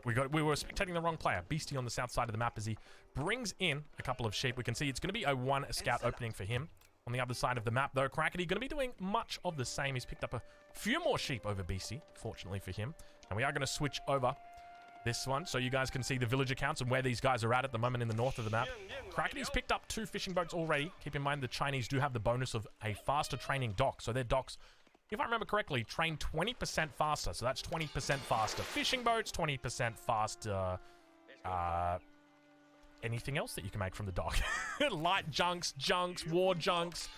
S20: we were spectating the wrong player. Beastie on the south side of the map as he brings in a couple of sheep. We can see it's going to be a 1 scout opening for him. On the other side of the map, though, Crackety going to be doing much of the same. He's picked up a few more sheep over Beastie, fortunately for him. And we are going to switch over this one so you guys can see the villager counts and where these guys are at the moment in the north of the map. Crackety's picked up 2 fishing boats already. Keep in mind the Chinese do have the bonus of a faster training dock. So their docks, if I remember correctly, train 20% faster. So that's 20% faster fishing boats, 20% faster... anything else that you can make from the dock. Light junks, war junks,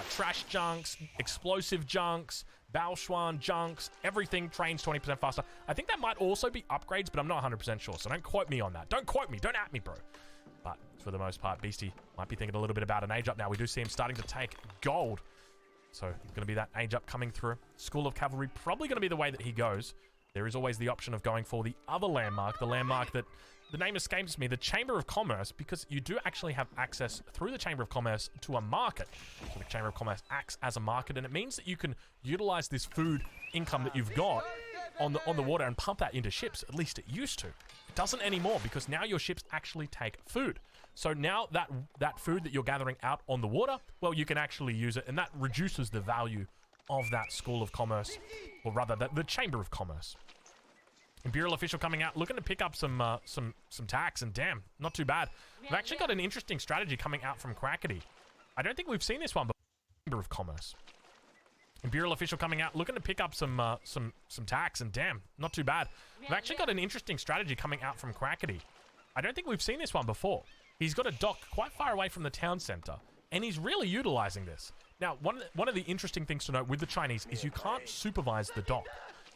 S20: trash junks, explosive junks, Baochuan junks, everything trains 20% faster. I think that might also be upgrades, but I'm not 100% sure, so don't quote me on that. Don't quote me, don't at me, bro. But for the most part, Beastie might be thinking a little bit about an age up now. We do see him starting to take gold. So going to be that age up coming through. School of Cavalry probably going to be the way that he goes. There is always the option of going for the other landmark, the landmark that the name escapes me, the Chamber of Commerce, because you do actually have access through the Chamber of Commerce to a market. So the Chamber of Commerce acts as a market, and it means that you can utilize this food income that you've got on the water and pump that into ships. At least it used to. It doesn't anymore, because now your ships actually take food. So now that food that you're gathering out on the water, well, you can actually use it, and that reduces the value of that School of Commerce, or rather the Chamber of Commerce. Imperial official coming out, looking to pick up some tax, and damn, not too bad. We've actually got an interesting strategy coming out from Crackety. I don't think we've seen this one before. Chamber of Commerce. Imperial official coming out, looking to pick up some tax, and damn, not too bad. We've actually got an interesting strategy coming out from Crackety. I don't think we've seen this one before. He's got a dock quite far away from the town center, and he's really utilizing this. Now, one of the interesting things to note with the Chinese is you can't supervise the dock.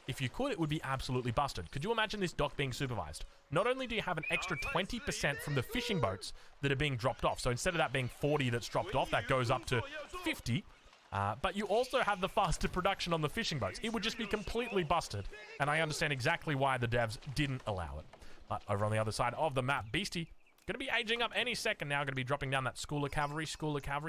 S20: If you could, it would be absolutely busted. Could you imagine this dock being supervised? Not only do you have an extra 20% from the fishing boats that are being dropped off, so instead of that being 40 that's dropped off, that goes up to 50, but you also have the faster production on the fishing boats. It would just be completely busted, and I understand exactly why the devs didn't allow it. But over on the other side of the map, Beastie going to be aging up any second now. Going to be dropping down that School of Cavalry,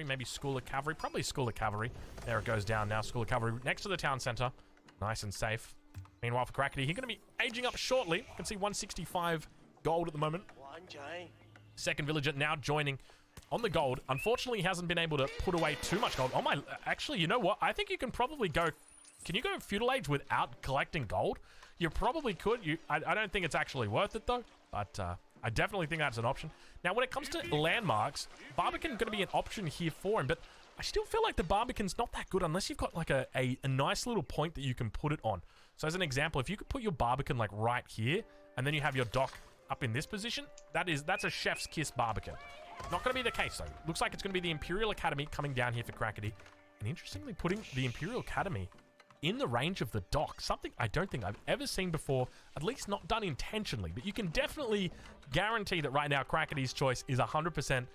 S20: maybe School of Cavalry, probably School of Cavalry. There it goes down now, School of Cavalry next to the town center. Nice and safe. Meanwhile for Crackety, he's going to be aging up shortly. You can see 165 gold at the moment. Second villager now joining on the gold. Unfortunately, he hasn't been able to put away too much gold. Oh my, actually, you know what? I think you can probably go, can you go feudal age without collecting gold? You probably could. I don't think it's actually worth it though, but I definitely think that's an option. Now, when it comes to landmarks, Barbican's going to be an option here for him, but I still feel like the Barbican's not that good unless you've got like a nice little point that you can put it on. So as an example, if you could put your Barbican like right here, and then you have your dock up in this position, that's a chef's kiss Barbican. Not going to be the case though. Looks like it's going to be the Imperial Academy coming down here for Crackety. And interestingly, putting the Imperial Academy in the range of the dock. Something I don't think I've ever seen before, at least not done intentionally. But you can definitely guarantee that right now Crackety's choice is 100%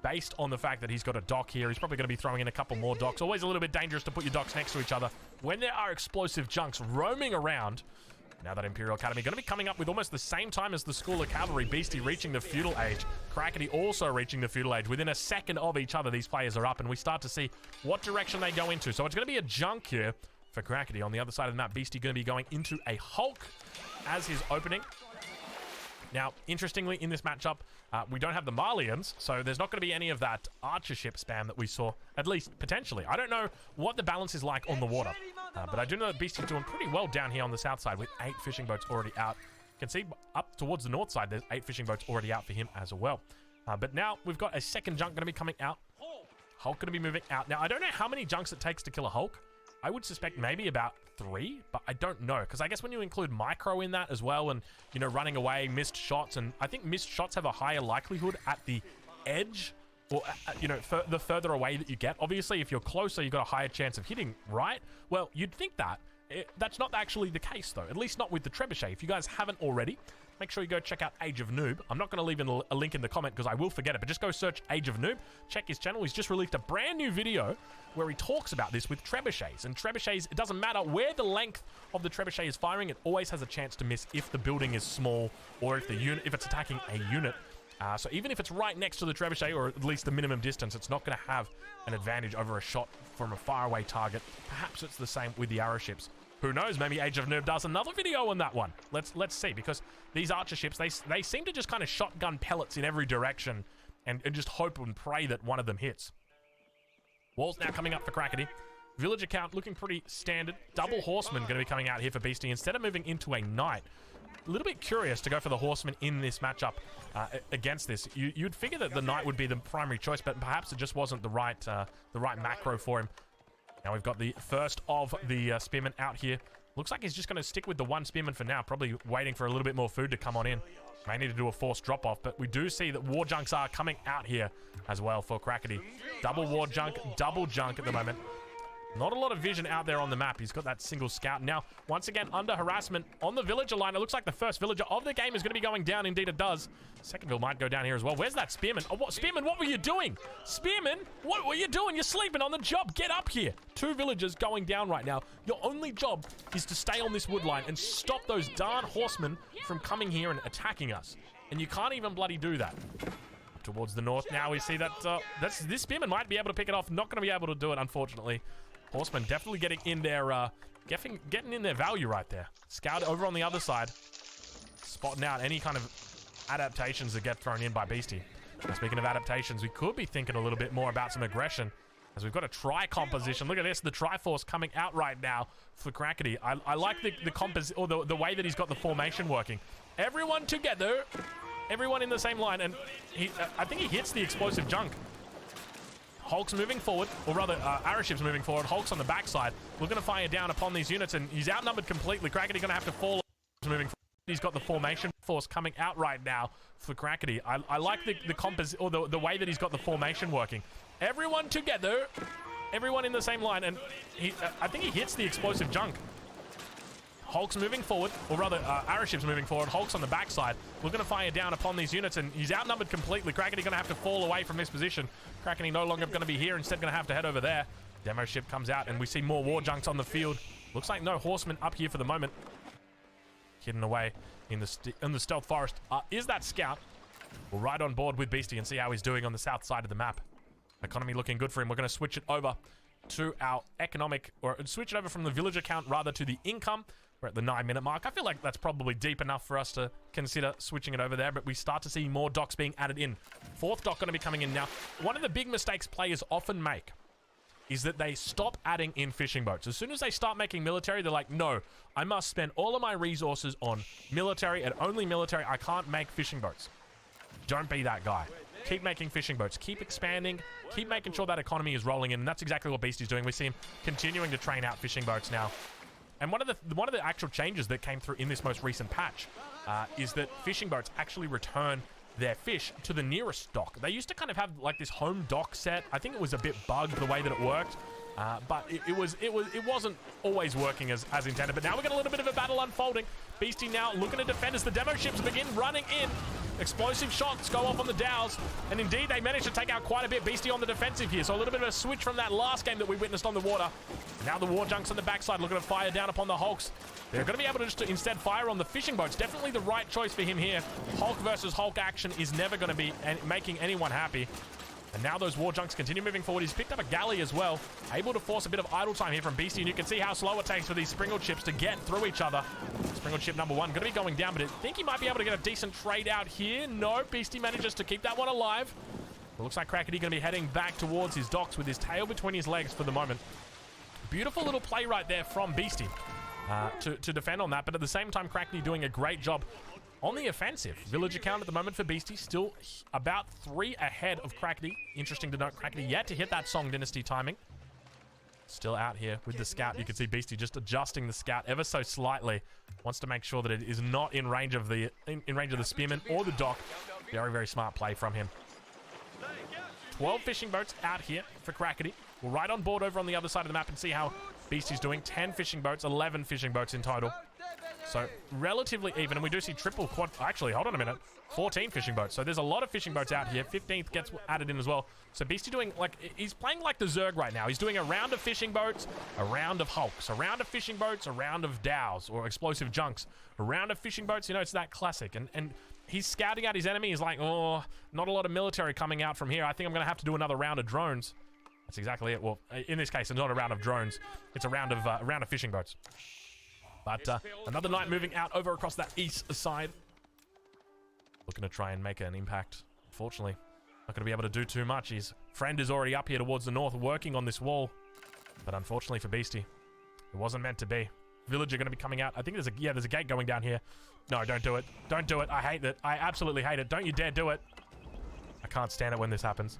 S20: based on the fact that he's got a dock here. He's probably going to be throwing in a couple more docks. Always a little bit dangerous to put your docks next to each other when there are explosive junks roaming around. Now that Imperial Academy going to be coming up with almost the same time as the School of Cavalry. Beastie reaching the feudal age. Crackety also reaching the feudal age. Within a second of each other, these players are up, and we start to see what direction they go into. So it's going to be a junk here for Crackety. On the other side of the map, Beastie going to be going into a Hulk as his opening. Now, interestingly, in this matchup, we don't have the Marlians, so there's not going to be any of that archer ship spam that we saw, at least potentially. I don't know what the balance is like on the water, but I do know that Beastie's doing pretty well down here on the south side with 8 fishing boats already out. You can see up towards the north side, there's 8 fishing boats already out for him as well. But now we've got a second junk going to be coming out. Hulk going to be moving out. Now, I don't know how many junks it takes to kill a Hulk. I would suspect maybe about 3, but I don't know, because I guess when you include micro in that as well, and you know, running away, missed shots, and I think missed shots have a higher likelihood at the edge, or you know, the further away that you get. Obviously, if you're closer, you've got a higher chance of hitting, right? Well, you'd think that. That's not actually the case though, at least not with the Trebuchet. If you guys haven't already, make sure you go check out Age of Noob. I'm not going to leave a link in the comment because I will forget it, but just go search Age of Noob, check his channel. He's just released a brand new video where he talks about this with Trebuchets. And Trebuchets, it doesn't matter where the length of the Trebuchet is firing, it always has a chance to miss if the building is small or if if it's attacking a unit. So even if it's right next to the Trebuchet, or at least the minimum distance, it's not going to have an advantage over a shot from a faraway target. Perhaps it's the same with the arrow ships. Who knows? Maybe Age of Noob does another video on that one. Let's see, because these archer ships, they seem to just kind of shotgun pellets in every direction and just hope and pray that one of them hits. Walls now coming up for Crackety. Villager count looking pretty standard. Double horseman going to be coming out here for Beastie instead of moving into a knight. A little bit curious to go for the horseman in this matchup against this. You'd figure that the knight would be the primary choice, but perhaps it just wasn't the right macro for him. Now we've got the first of the spearmen out here. Looks like he's just going to stick with the one spearman for now, probably waiting for a little bit more food to come on in. May need to do a forced drop-off, but we do see that war junks are coming out here as well for Crackety. Double war junk, double junk at the moment. Not a lot of vision out there on the map. He's got that single scout. Now, once again, under harassment on the villager line. It looks like the first villager of the game is going to be going down. Indeed, it does. Secondville might go down here as well. Where's that spearman? Oh, what, spearman, what were you doing? Spearman, what were you doing? You're sleeping on the job. Get up here. 2 villagers going down right now. Your only job is to stay on this wood line and stop those darn horsemen from coming here and attacking us. And you can't even bloody do that. Up towards the north now, we see that this Spearman might be able to pick it off. Not going to be able to do it, unfortunately. Horseman definitely getting in their getting in their value right there. Scout over on the other side, spotting out any kind of adaptations that get thrown in by Beastie. Now, speaking of adaptations, we could be thinking a little bit more about some aggression, as we've got a tri-composition. Look at this, the Triforce coming out right now for Crackety. I like the way that he's got the formation working. Everyone together, everyone in the same line, and I think he hits the explosive junk. Hulk's moving forward, or rather, Airship's moving forward. Hulk's on the backside. We're going to fire down upon these units, and he's outnumbered completely. Crackety going to have to fall. Moving forward. He's got the formation force coming out right now for Crackety. I like the way that he's got the formation working. Everyone together, everyone in the same line, and I think he hits the explosive junk. Hulk's moving forward, or rather, Airship's moving forward. Hulk's on the backside. We're going to fire down upon these units, and he's outnumbered completely. Crackety going to have to fall away from this position. Crackety no longer going to be here, instead going to have to head over there. Demo ship comes out, and we see more war junks on the field. Looks like no horsemen up here for the moment. Hidden away in the stealth forest is that scout. We'll ride on board with Beastie and see how he's doing on the south side of the map. Economy looking good for him. We're going to switch it over to our economic, or switch it over from the villager count rather to the income. We're at the 9-minute mark. I feel like that's probably deep enough for us to consider switching it over there, but we start to see more docks being added in. Fourth dock going to be coming in now. One of the big mistakes players often make is that they stop adding in fishing boats. As soon as they start making military, they're like, no, I must spend all of my resources on military and only military. I can't make fishing boats. Don't be that guy. Keep making fishing boats. Keep expanding. Keep making sure that economy is rolling in. And that's exactly what Beastie's doing. We see him continuing to train out fishing boats now. And one of the actual changes that came through in this most recent patch is that fishing boats actually return their fish to the nearest dock. They used to kind of have like this home dock set. I think it was a bit bugged the way that it worked, but it wasn't always working as intended. But now we've got a little bit of a battle unfolding. Beastie now looking to defend as the demo ships begin running in. Explosive shots go off on the Dows, and indeed they managed to take out quite a bit. Beastie on the defensive here, so a little bit of a switch from that last game that we witnessed on the water. Now the war junks on the backside looking to fire down upon the Hulks. They're going to be able to just instead fire on the fishing boats. Definitely the right choice for him here. Hulk versus Hulk action is never going to be making anyone happy. And now those war junks continue moving forward. He's picked up a galley as well, able to force a bit of idle time here from Beastie, and you can see how slow it takes for these Springle chips to get through each other. Springle chip number 1 going to be going down, but I think he might be able to get a decent trade out here. No, Beastie manages to keep that one alive. It looks like Crackety going to be heading back towards his docks with his tail between his legs for the moment. Beautiful little play right there from Beastie to defend on that, but at the same time, Crackety doing a great job on the offensive. Villager count at the moment for Beastie still about 3 ahead of Crackety. Interesting to note, Crackety yet to hit that Song Dynasty timing. Still out here with the scout. You can see Beastie just adjusting the scout ever so slightly. Wants to make sure that it is not in range of the range of the spearman or the dock. Very, very smart play from him. 12 fishing boats out here for Crackety. We'll ride on board over on the other side of the map and see how Beastie's doing. 10 fishing boats, 11 fishing boats in total. So relatively even, and we do see triple quad. Actually, hold on a minute. 14 fishing boats. So there's a lot of fishing boats out here. 15th gets added in as well. So Beastie doing like, he's playing like the Zerg right now. He's doing a round of fishing boats, a round of Hulks, a round of fishing boats, a round of Dows or explosive junks, a round of fishing boats. You know, it's that classic. And he's scouting out his enemy. He's like, oh, not a lot of military coming out from here. I think I'm going to have to do another round of drones. That's exactly it. Well, in this case, it's not a round of drones. It's a round of fishing boats. But another knight moving out over across that east side. Looking to try and make an impact. Unfortunately, not going to be able to do too much. His friend is already up here towards the north working on this wall. But unfortunately for Beastie, it wasn't meant to be. Villager going to be coming out. I think there's a gate going down here. No, don't do it. Don't do it. I hate it. I absolutely hate it. Don't you dare do it. I can't stand it when this happens.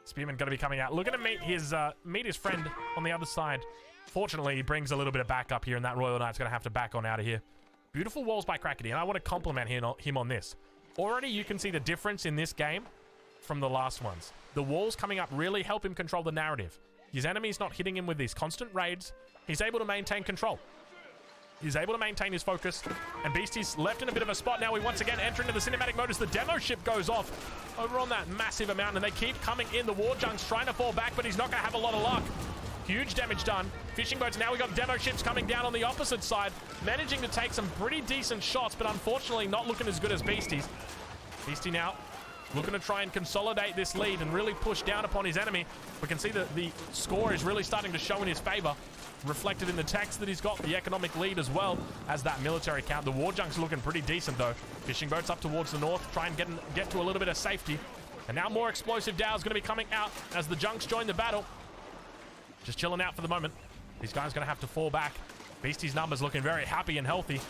S20: Spearman going to be coming out. Looking to meet his friend on the other side. Fortunately, he brings a little bit of backup here, and that Royal Knight's going to have to back on out of here. Beautiful walls by Crackety, and I want to compliment him on this. Already, you can see the difference in this game from the last ones. The walls coming up really help him control the narrative. His enemy's not hitting him with these constant raids. He's able to maintain control. He's able to maintain his focus, and Beastie's left in a bit of a spot now. We once again enter into the cinematic mode as the demo ship goes off over on that massive amount, and they keep coming in. The war junk's trying to fall back, but he's not going to have a lot of luck. Huge damage done. Fishing boats, now we got demo ships coming down on the opposite side, managing to take some pretty decent shots, but unfortunately not looking as good as Beasties. Beastie now looking to try and consolidate this lead and really push down upon his enemy. We can see that the score is really starting to show in his favor, reflected in the text that he's got, the economic lead as well as that military count. The war junk's looking pretty decent though. Fishing boats up towards the north, try and get to a little bit of safety. And now more explosive Dow's going to be coming out as the junks join the battle. Just chilling out for the moment. These guys going to have to fall back. Beastie's numbers looking very happy and healthy.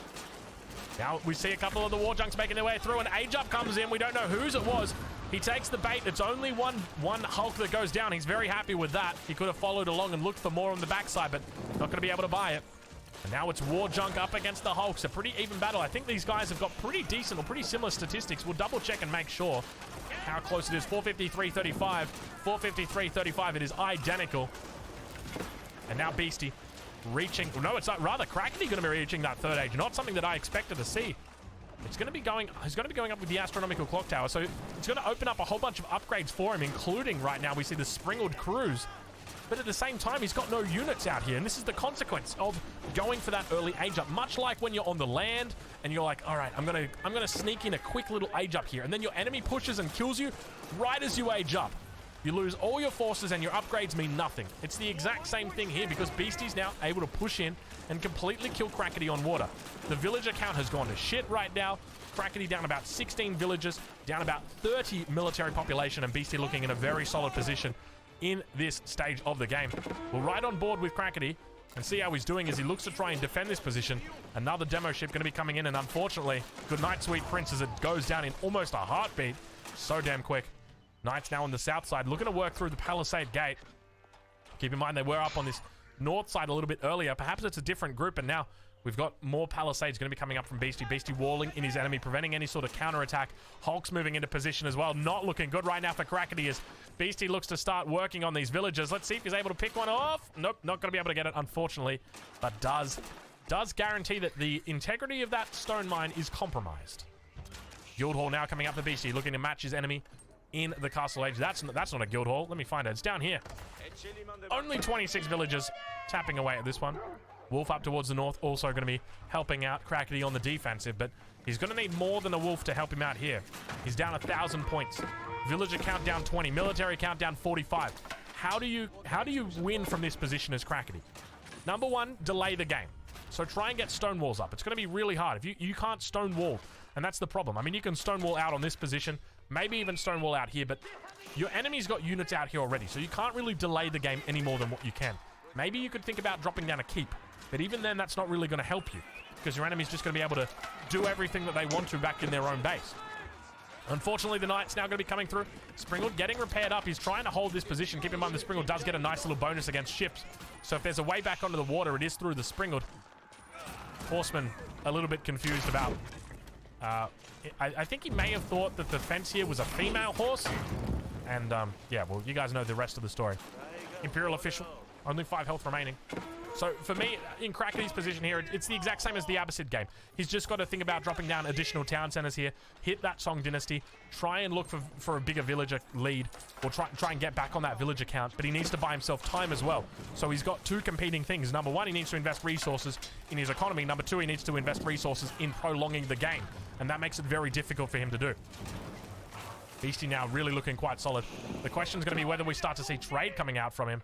S20: Now we see a couple of the war junks making their way through, and Ajup comes in. We don't know whose it was. He takes the bait. It's only one Hulk that goes down. He's very happy with that. He could have followed along and looked for more on the backside, but not going to be able to buy it. And now it's war junk up against the Hulks. A pretty even battle. I think these guys have got pretty decent or pretty similar statistics. We'll double check and make sure how close it is. 453-35. 453-35. It is identical. And now Beastie reaching. No, it's not. Rather, Crackety going to be reaching that third age. Not something that I expected to see. It's going to be going. He's going to be going up with the astronomical clock tower. So it's going to open up a whole bunch of upgrades for him, including right now we see the Springled Cruise. But at the same time, he's got no units out here, and this is the consequence of going for that early age up. Much like when you're on the land and you're like, all right, I'm gonna sneak in a quick little age up here, and then your enemy pushes and kills you right as you age up. You lose all your forces and your upgrades mean nothing. It's the exact same thing here because Beastie's now able to push in and completely kill Crackety on water. The villager count has gone to shit right now. Crackety down about 16 villages, down about 30 military population, and Beastie looking in a very solid position in this stage of the game. We'll ride on board with Crackety and see how he's doing as he looks to try and defend this position. Another demo ship going to be coming in, and unfortunately, good night, Sweet Prince, as it goes down in almost a heartbeat. So damn quick. Knights now on the south side, looking to work through the Palisade Gate. Keep in mind they were up on this north side a little bit earlier. Perhaps it's a different group, and now we've got more Palisades going to be coming up from Beastie. Beastie walling in his enemy, preventing any sort of counterattack. Hulk's moving into position as well. Not looking good right now for Crackety as Beastie looks to start working on these villagers. Let's see if he's able to pick one off. Nope, not going to be able to get it, unfortunately, but does guarantee that the integrity of that stone mine is compromised. Guildhall now coming up for Beastie, looking to match his enemy in the Castle Age. That's not a guild hall. Let me find it. It's down here. Only 26 villagers tapping away at this one. Wolf up towards the north, also going to be helping out Crackety on the defensive, but he's going to need more than a Wolf to help him out here. He's down 1,000 points. Villager count down 20. Military count down 45. How do you win from this position as Crackety? Number one, delay the game. So try and get stone walls up. It's going to be really hard. If you can't stone wall, and that's the problem. I mean, you can stone wall out on this position, maybe even stone wall out here, but your enemy's got units out here already, so you can't really delay the game any more than what you can. Maybe you could think about dropping down a keep, but even then, that's not really going to help you, because your enemy's just going to be able to do everything that they want to back in their own base. Unfortunately, the Knight's now going to be coming through. Springled getting repaired up. He's trying to hold this position. Keep in mind, the Springled does get a nice little bonus against ships, so if there's a way back onto the water, it is through the Springled. Horseman a little bit confused about I think he may have thought that the fence here was a female horse. And, yeah, well, you guys know the rest of the story. Imperial official, only 5 health remaining. So, for me, in Crackety's position here, it's the exact same as the Abbasid game. He's just got to think about dropping down additional town centers here, hit that Song Dynasty, try and look for a bigger villager lead, or try and get back on that villager count, but he needs to buy himself time as well. So he's got 2 competing things. Number 1, he needs to invest resources in his economy. Number 2, he needs to invest resources in prolonging the game, and that makes it very difficult for him to do. Beastie now really looking quite solid. The question is going to be whether we start to see trade coming out from him.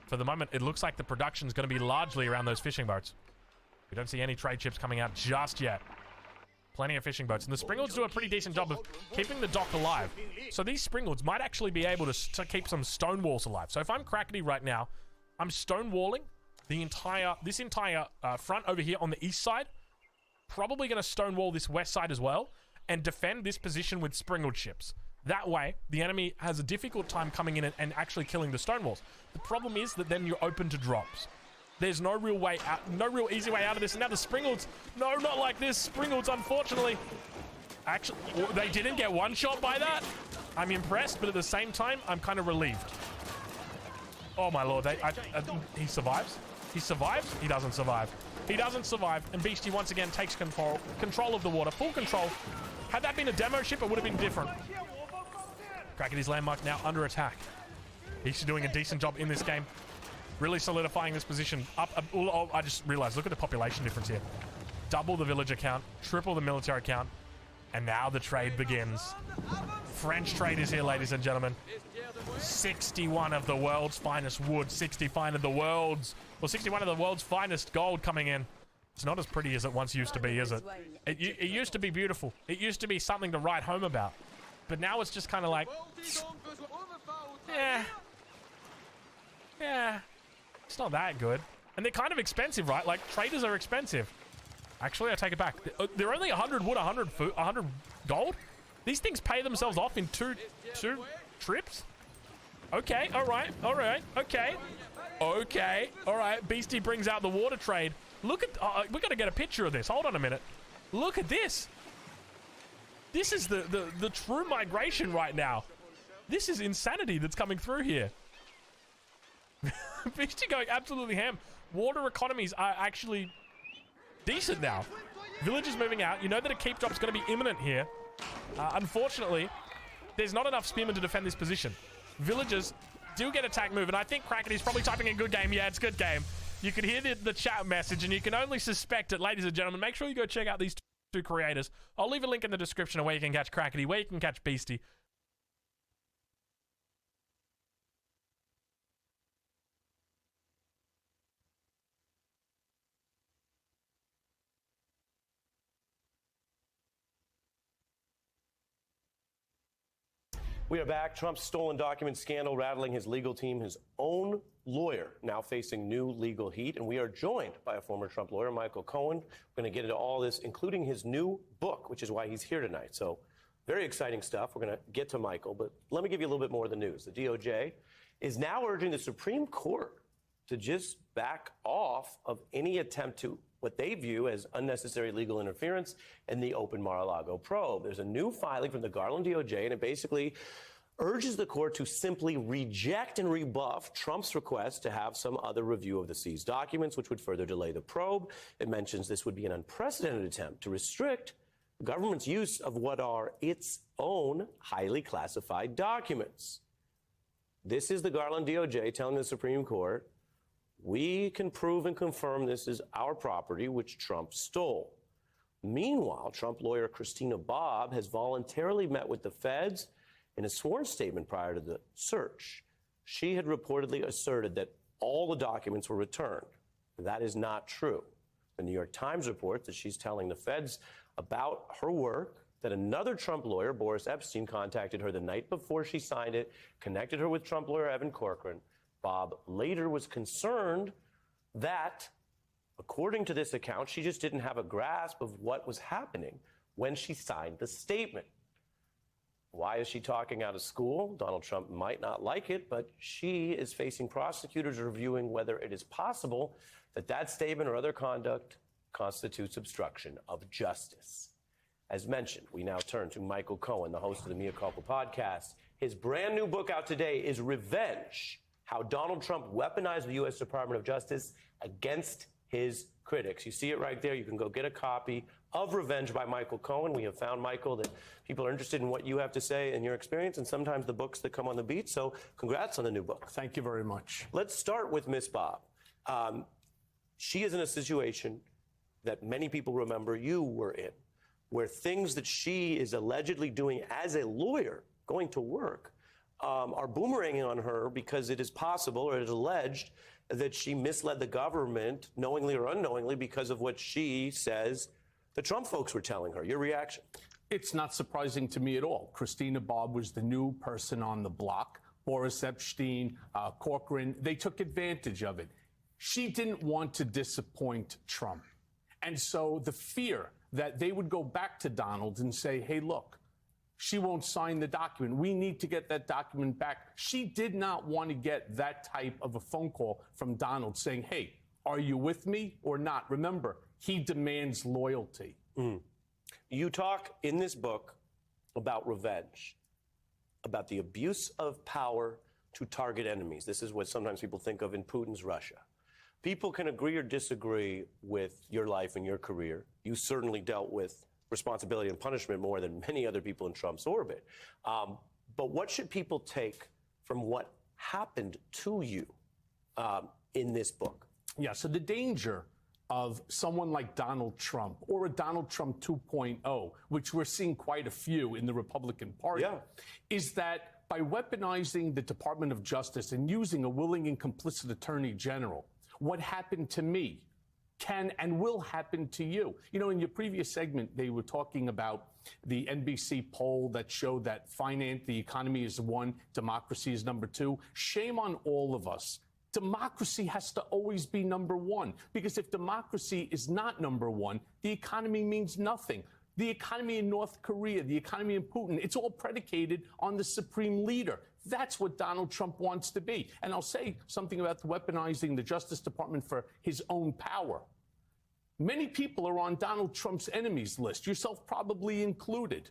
S20: For the moment, it looks like the production is going to be largely around those fishing boats. We don't see any trade ships coming out just yet. Plenty of fishing boats. And the Springalds do a pretty decent job of keeping the dock alive. So these Springalds might actually be able to keep some stone walls alive. So if I'm Crackety right now, I'm stonewalling this entire front over here on the east side. Probably going to stonewall this west side as well. And defend this position with Springled ships. That way, the enemy has a difficult time coming in and actually killing the stone walls. The problem is that then you're open to drops. There's no real way out, no real easy way out of this. And now the Springalds, no, not like this. Springalds, unfortunately, actually, they didn't get one shot by that. I'm impressed, but at the same time, I'm kind of relieved. Oh my lord, he survives. He survives. He doesn't survive. He doesn't survive. And Beastie once again takes control of the water, full control. Had that been a demo ship, it would have been different. Crackety's landmark now under attack. He's doing a decent job in this game. Really solidifying this position. I just realized, look at the population difference here. Double the villager count, triple the military count, and now the trade begins. French trade is here, ladies and gentlemen. 61 of the world's finest wood, 61 of the world's finest gold coming in. It's not as pretty as it once used to be, is it? It used to be beautiful. It used to be something to write home about. But now it's just kind of like, yeah, it's not that good. And they're kind of expensive, right? Like, traders are expensive. Actually, I take it back. They're only 100 wood, 100 gold. These things pay themselves off in two trips. Okay, all right, okay. All right, Beastie brings out the water trade. Look at, we got to get a picture of this. Hold on a minute. Look at this. This is the true migration right now. This is insanity that's coming through here. Beastie going absolutely ham. Water economies are actually decent now. Villagers moving out. You know that a keep drop's going to be imminent here. Unfortunately, there's not enough spearmen to defend this position. Villagers do get attack move, and I think Crackety's probably typing in good game. Yeah, it's good game. You can hear the chat message, and you can only suspect it. Ladies and gentlemen, make sure you go check out these two creators. I'll leave a link in the description of where you can catch Crackety, where you can catch Beastie.
S21: We are back. Trump's stolen documents scandal rattling his legal team. His own lawyer now facing new legal heat. And we are joined by a former Trump lawyer, Michael Cohen. We're going to get into all this, including his new book, which is why he's here tonight. So very exciting stuff. We're going to get to Michael. But let me give you a little bit more of the news. The DOJ is now urging the Supreme Court to just back off of any attempt to what they view as unnecessary legal interference in the open Mar-a-Lago probe. There's a new filing from the Garland DOJ, and it basically urges the court to simply reject and rebuff Trump's request to have some other review of the seized documents, which would further delay the probe. It mentions this would be an unprecedented attempt to restrict the government's use of what are its own highly classified documents. This is the Garland DOJ telling the Supreme Court, we can prove and confirm this is our property, which Trump stole. Meanwhile, Trump lawyer Christina Bobb has voluntarily met with the feds in a sworn statement prior to the search. She had reportedly asserted that all the documents were returned. That is not true. The New York Times reports that she's telling the feds about her work, that another Trump lawyer, Boris Epstein, contacted her the night before she signed it, connected her with Trump lawyer Evan Corcoran. Bob later was concerned that, according to this account, she just didn't have a grasp of what was happening when she signed the statement. Why is she talking out of school? Donald Trump might not like it, but she is facing prosecutors reviewing whether it is possible that that statement or other conduct constitutes obstruction of justice. As mentioned, we now turn to Michael Cohen, the host of the Mea Culpa podcast. His brand new book out today is Revenge: How Donald Trump Weaponized the U.S. Department of Justice Against His Critics. You see it right there. You can go get a copy of Revenge by Michael Cohen. We have found, Michael, that people are interested in what you have to say and your experience, and sometimes the books that come on the beat. So congrats on the new book.
S22: Thank you very much.
S21: Let's start with Miss Bobb. She is in a situation that many people remember you were in, where things that she is allegedly doing as a lawyer, going to work, are boomeranging on her because it is possible, or it is alleged, that she misled the government, knowingly or unknowingly, because of what she says the Trump folks were telling her. Your reaction?
S22: It's not surprising to me at all. Christina Bobb was the new person on the block. Boris Epstein, Corcoran, they took advantage of it. She didn't want to disappoint Trump. And so the fear that they would go back to Donald and say, hey, look, she won't sign the document. We need to get that document back. She did not want to get that type of a phone call from Donald saying, hey, are you with me or not? Remember, he demands loyalty.
S21: You talk in this book about revenge, about the abuse of power to target enemies. This is what sometimes people think of in Putin's Russia. People can agree or disagree with your life and your career. You certainly dealt with responsibility and punishment more than many other people in Trump's orbit. But what should people take from what happened to you? in this book.
S22: Yeah, so the danger of someone like Donald Trump or a Donald Trump 2.0, which we're seeing quite a few in the Republican Party, is that by weaponizing the Department of Justice and using a willing and complicit attorney general, what happened to me can and will happen to you. You know, in your previous segment, they were talking about the NBC poll that showed that the economy is 1, democracy is number 2. Shame on all of us. Democracy has to always be number 1, because if democracy is not number 1, the economy means nothing. The economy in North Korea, the economy in Putin, it's all predicated on the supreme leader. That's what Donald Trump wants to be. And I'll say something about weaponizing the Justice Department for his own power. Many people are on Donald Trump's enemies list, yourself probably included.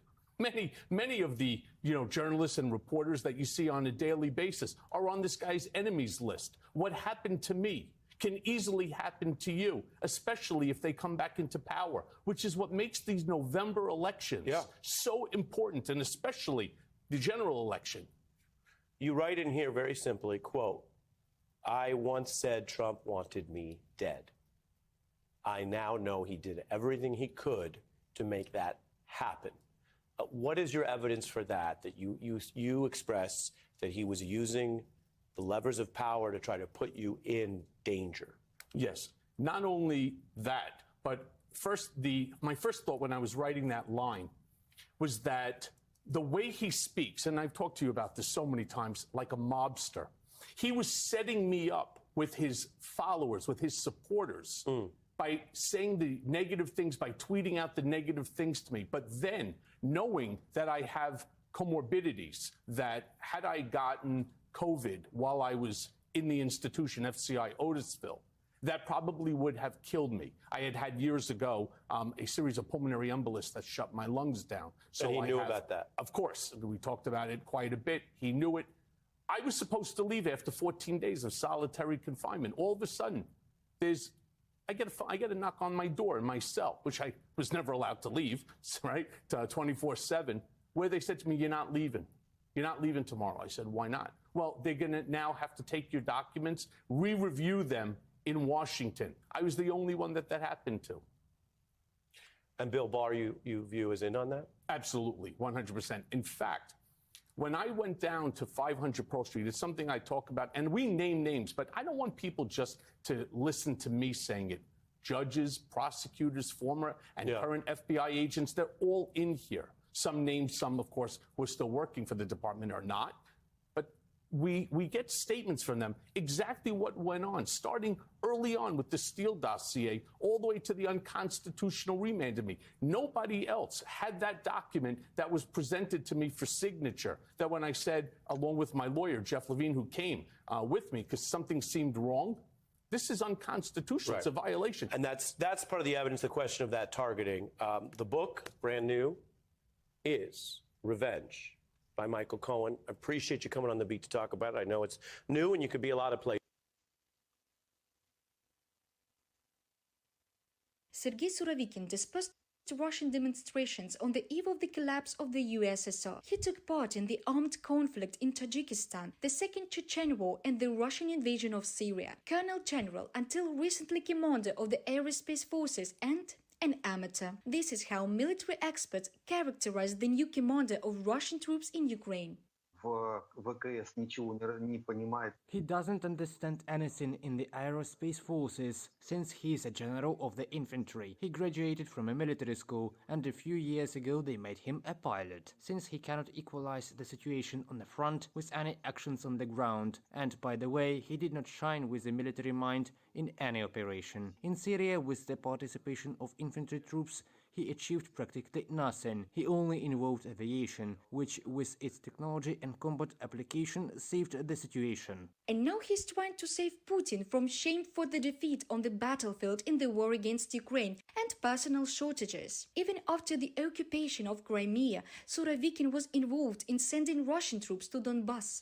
S22: Many of the journalists and reporters that you see on a daily basis are on this guy's enemies list. What happened to me can easily happen to you, especially if they come back into power, which is what makes these November elections so important, and especially the general election.
S21: You write in here very simply, quote, I once said Trump wanted me dead. I now know he did everything he could to make that happen. What is your evidence for that you express that he was using the levers of power to try to put you in danger?
S22: Yes, not only that, but my first thought when I was writing that line was that the way he speaks, and I've talked to you about this so many times, like a mobster, he was setting me up with his followers, with his supporters, by saying the negative things, by tweeting out the negative things to me. But then, knowing that I have comorbidities, that had I gotten COVID while I was in the institution, FCI Otisville, that probably would have killed me. I had years ago a series of pulmonary embolus that shut my lungs down.
S21: So he knew about that?
S22: Of course. We talked about it quite a bit. He knew it. I was supposed to leave after 14 days of solitary confinement. All of a sudden, I get a knock on my door in my cell, which I was never allowed to leave, right, 24/7, where they said to me, you're not leaving. You're not leaving tomorrow. I said, why not? Well, they're going to now have to take your documents, re-review them in Washington. I was the only one that happened to.
S21: And Bill Barr, you view as in on that?
S22: Absolutely, 100%. In fact, when I went down to 500 Pearl Street, it's something I talk about, and we name names, but I don't want people just to listen to me saying it. Judges, prosecutors, former and current FBI agents, they're all in here. Some named, some, of course, who are still working for the department or not. But we get statements from them exactly what went on, starting early on with the Steele dossier, all the way to the unconstitutional remand of me. Nobody else had that document that was presented to me for signature, that when I said, along with my lawyer, Jeff Levine, who came with me because something seemed wrong, this is unconstitutional. It's a violation.
S21: And that's part of the evidence, the question of that targeting. The book, brand new, is Revenge by Michael Cohen. I appreciate you coming on the beat to talk about it. I know it's new and you could be a lot of places.
S1: Sergei Surovikin dispersed Russian demonstrations on the eve of the collapse of the USSR. He took part in the armed conflict in Tajikistan, the Second Chechen War, and the Russian invasion of Syria. Colonel General, until recently commander of the aerospace forces, and an amateur. This is how military experts characterize the new commander of Russian troops in Ukraine.
S2: He doesn't understand anything in the aerospace forces, since he is a general of the infantry. He graduated from a military school, and a few years ago they made him a pilot, since he cannot equalize the situation on the front with any actions on the ground. And by the way, he did not shine with the military mind in any operation. In Syria, with the participation of infantry troops, he achieved practically nothing. He only involved aviation, which with its technology and combat application saved the situation.
S1: And now he's trying to save Putin from shame for the defeat on the battlefield in the war against Ukraine and personnel shortages. Even after the occupation of Crimea, Surovikin was involved in sending Russian troops to Donbass.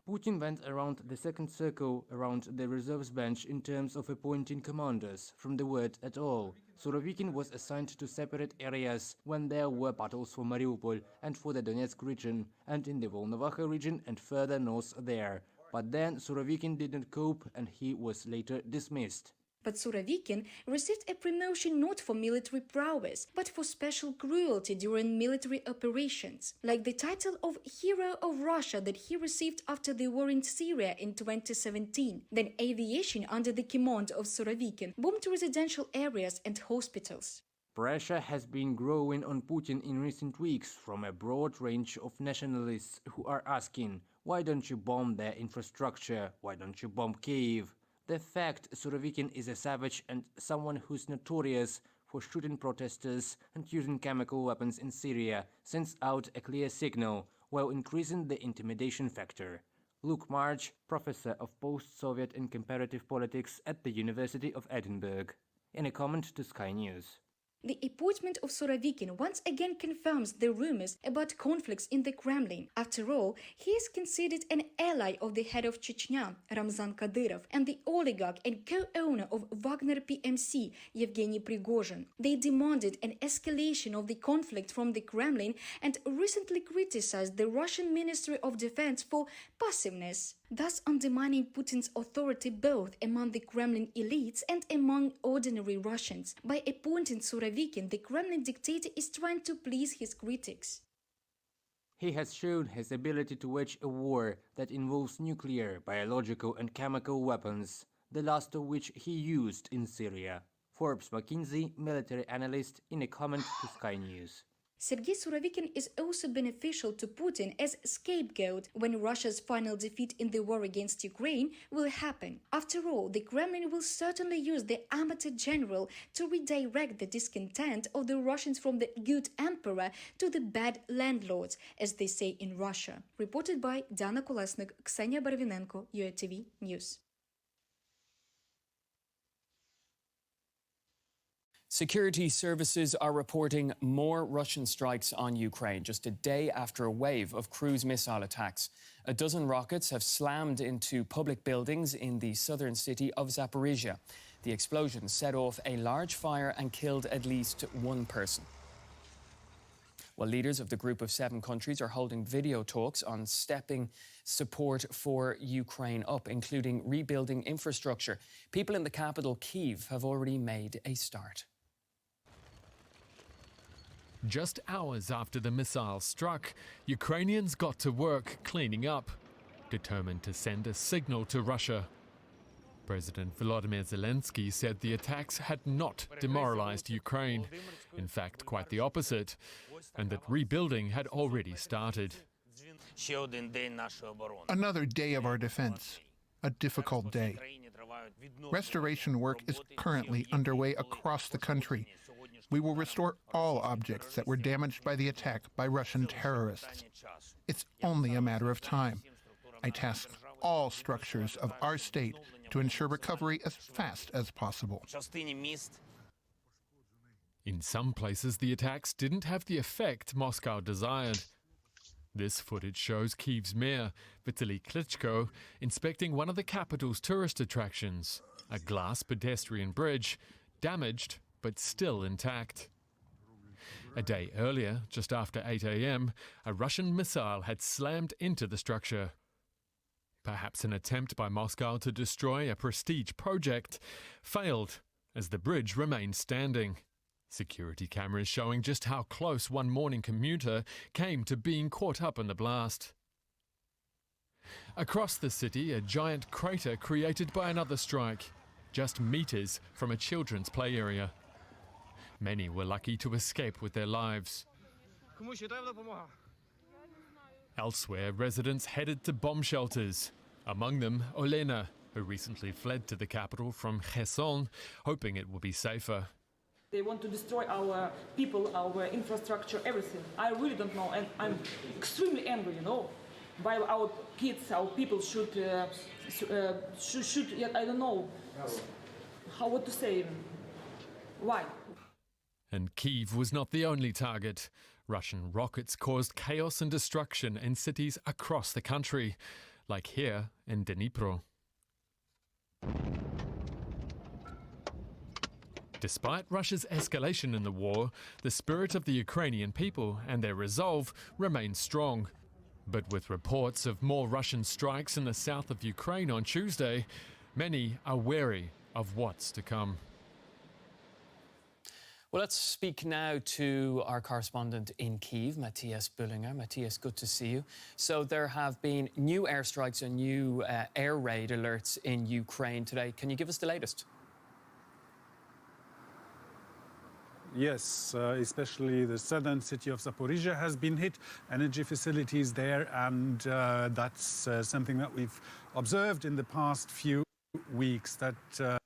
S2: Putin went around the second circle around the reserves bench in terms of appointing commanders, from the word at all. Surovikin was assigned to separate areas when there were battles for Mariupol and for the Donetsk region, and in the Volnovakha region and further north there. But then Surovikin didn't cope and he was later dismissed.
S1: But Surovikin received a promotion not for military prowess, but for special cruelty during military operations, like the title of Hero of Russia that he received after the war in Syria in 2017. Then aviation under the command of Surovikin bombed residential areas and hospitals.
S2: Pressure has been growing on Putin in recent weeks from a broad range of nationalists who are asking, why don't you bomb their infrastructure? Why don't you bomb Kyiv? The fact Surovikin is a savage and someone who's notorious for shooting protesters and using chemical weapons in Syria sends out a clear signal while increasing the intimidation factor. Luke March, professor of post-Soviet and comparative politics at the University of Edinburgh, in a comment to Sky News.
S1: The appointment of Surovikin once again confirms the rumors about conflicts in the Kremlin. After all, he is considered an ally of the head of Chechnya, Ramzan Kadyrov, and the oligarch and co-owner of Wagner PMC, Yevgeny Prigozhin. They demanded an escalation of the conflict from the Kremlin and recently criticized the Russian Ministry of Defense for passiveness, thus undermining Putin's authority both among the Kremlin elites and among ordinary Russians. By appointing Surovikin, the Kremlin dictator is trying to please his critics.
S2: He has shown his ability to wage a war that involves nuclear, biological and chemical weapons, the last of which he used in Syria. Forbes McKinsey, military analyst, in a comment to Sky News.
S1: Sergei Surovikin is also beneficial to Putin as scapegoat when Russia's final defeat in the war against Ukraine will happen. After all, the Kremlin will certainly use the amateur general to redirect the discontent of the Russians from the good emperor to the bad landlords, as they say in Russia. Reported by Dana Kolesnik, Ksenia Barvinenko, UATV News.
S3: Security services are reporting more Russian strikes on Ukraine just a day after a wave of cruise missile attacks. A dozen rockets have slammed into public buildings in the southern city of Zaporizhia. The explosions set off a large fire and killed at least one person. Well, leaders of the Group of 7 countries are holding video talks on stepping support for Ukraine up, including rebuilding infrastructure. People in the capital, Kyiv, have already made a start.
S4: Just hours after the missile struck, Ukrainians got to work cleaning up, determined to send a signal to Russia. President Volodymyr Zelensky said the attacks had not demoralized Ukraine, in fact quite the opposite, and that rebuilding had already started.
S23: Another day of our defense, a difficult day. Restoration work is currently underway across the country. We will restore all objects that were damaged by the attack by Russian terrorists. It's only a matter of time. I tasked all structures of our state to ensure recovery as fast as possible.
S4: In some places, the attacks didn't have the effect Moscow desired. This footage shows Kyiv's mayor, Vitaly Klitschko, inspecting one of the capital's tourist attractions, a glass pedestrian bridge, damaged but still intact. A day earlier, just after 8 a.m., a Russian missile had slammed into the structure. Perhaps an attempt by Moscow to destroy a prestige project failed, as the bridge remained standing. Security cameras showing just how close one morning commuter came to being caught up in the blast. Across the city, a giant crater created by another strike, just meters from a children's play area. Many were lucky to escape with their lives. Elsewhere, residents headed to bomb shelters, among them Olena, who recently fled to the capital from Kherson, hoping it will be safer.
S24: They want to destroy our people, our infrastructure, everything. I really don't know, and I'm extremely angry, While our kids, our people should I don't know what to say. Why?
S4: And Kyiv was not the only target. Russian rockets caused chaos and destruction in cities across the country, like here in Dnipro. Despite Russia's escalation in the war, the spirit of the Ukrainian people and their resolve remain strong. But with reports of more Russian strikes in the south of Ukraine on Tuesday, many are wary of what's to come.
S3: Well, let's speak now to our correspondent in Kyiv, Matthias Bullinger. Matthias, good to see you. So there have been new airstrikes and new air raid alerts in Ukraine today. Can you give us the latest?
S5: Yes, especially the southern city of Zaporizhia has been hit, energy facilities there, and that's something that we've observed in the past few weeks, that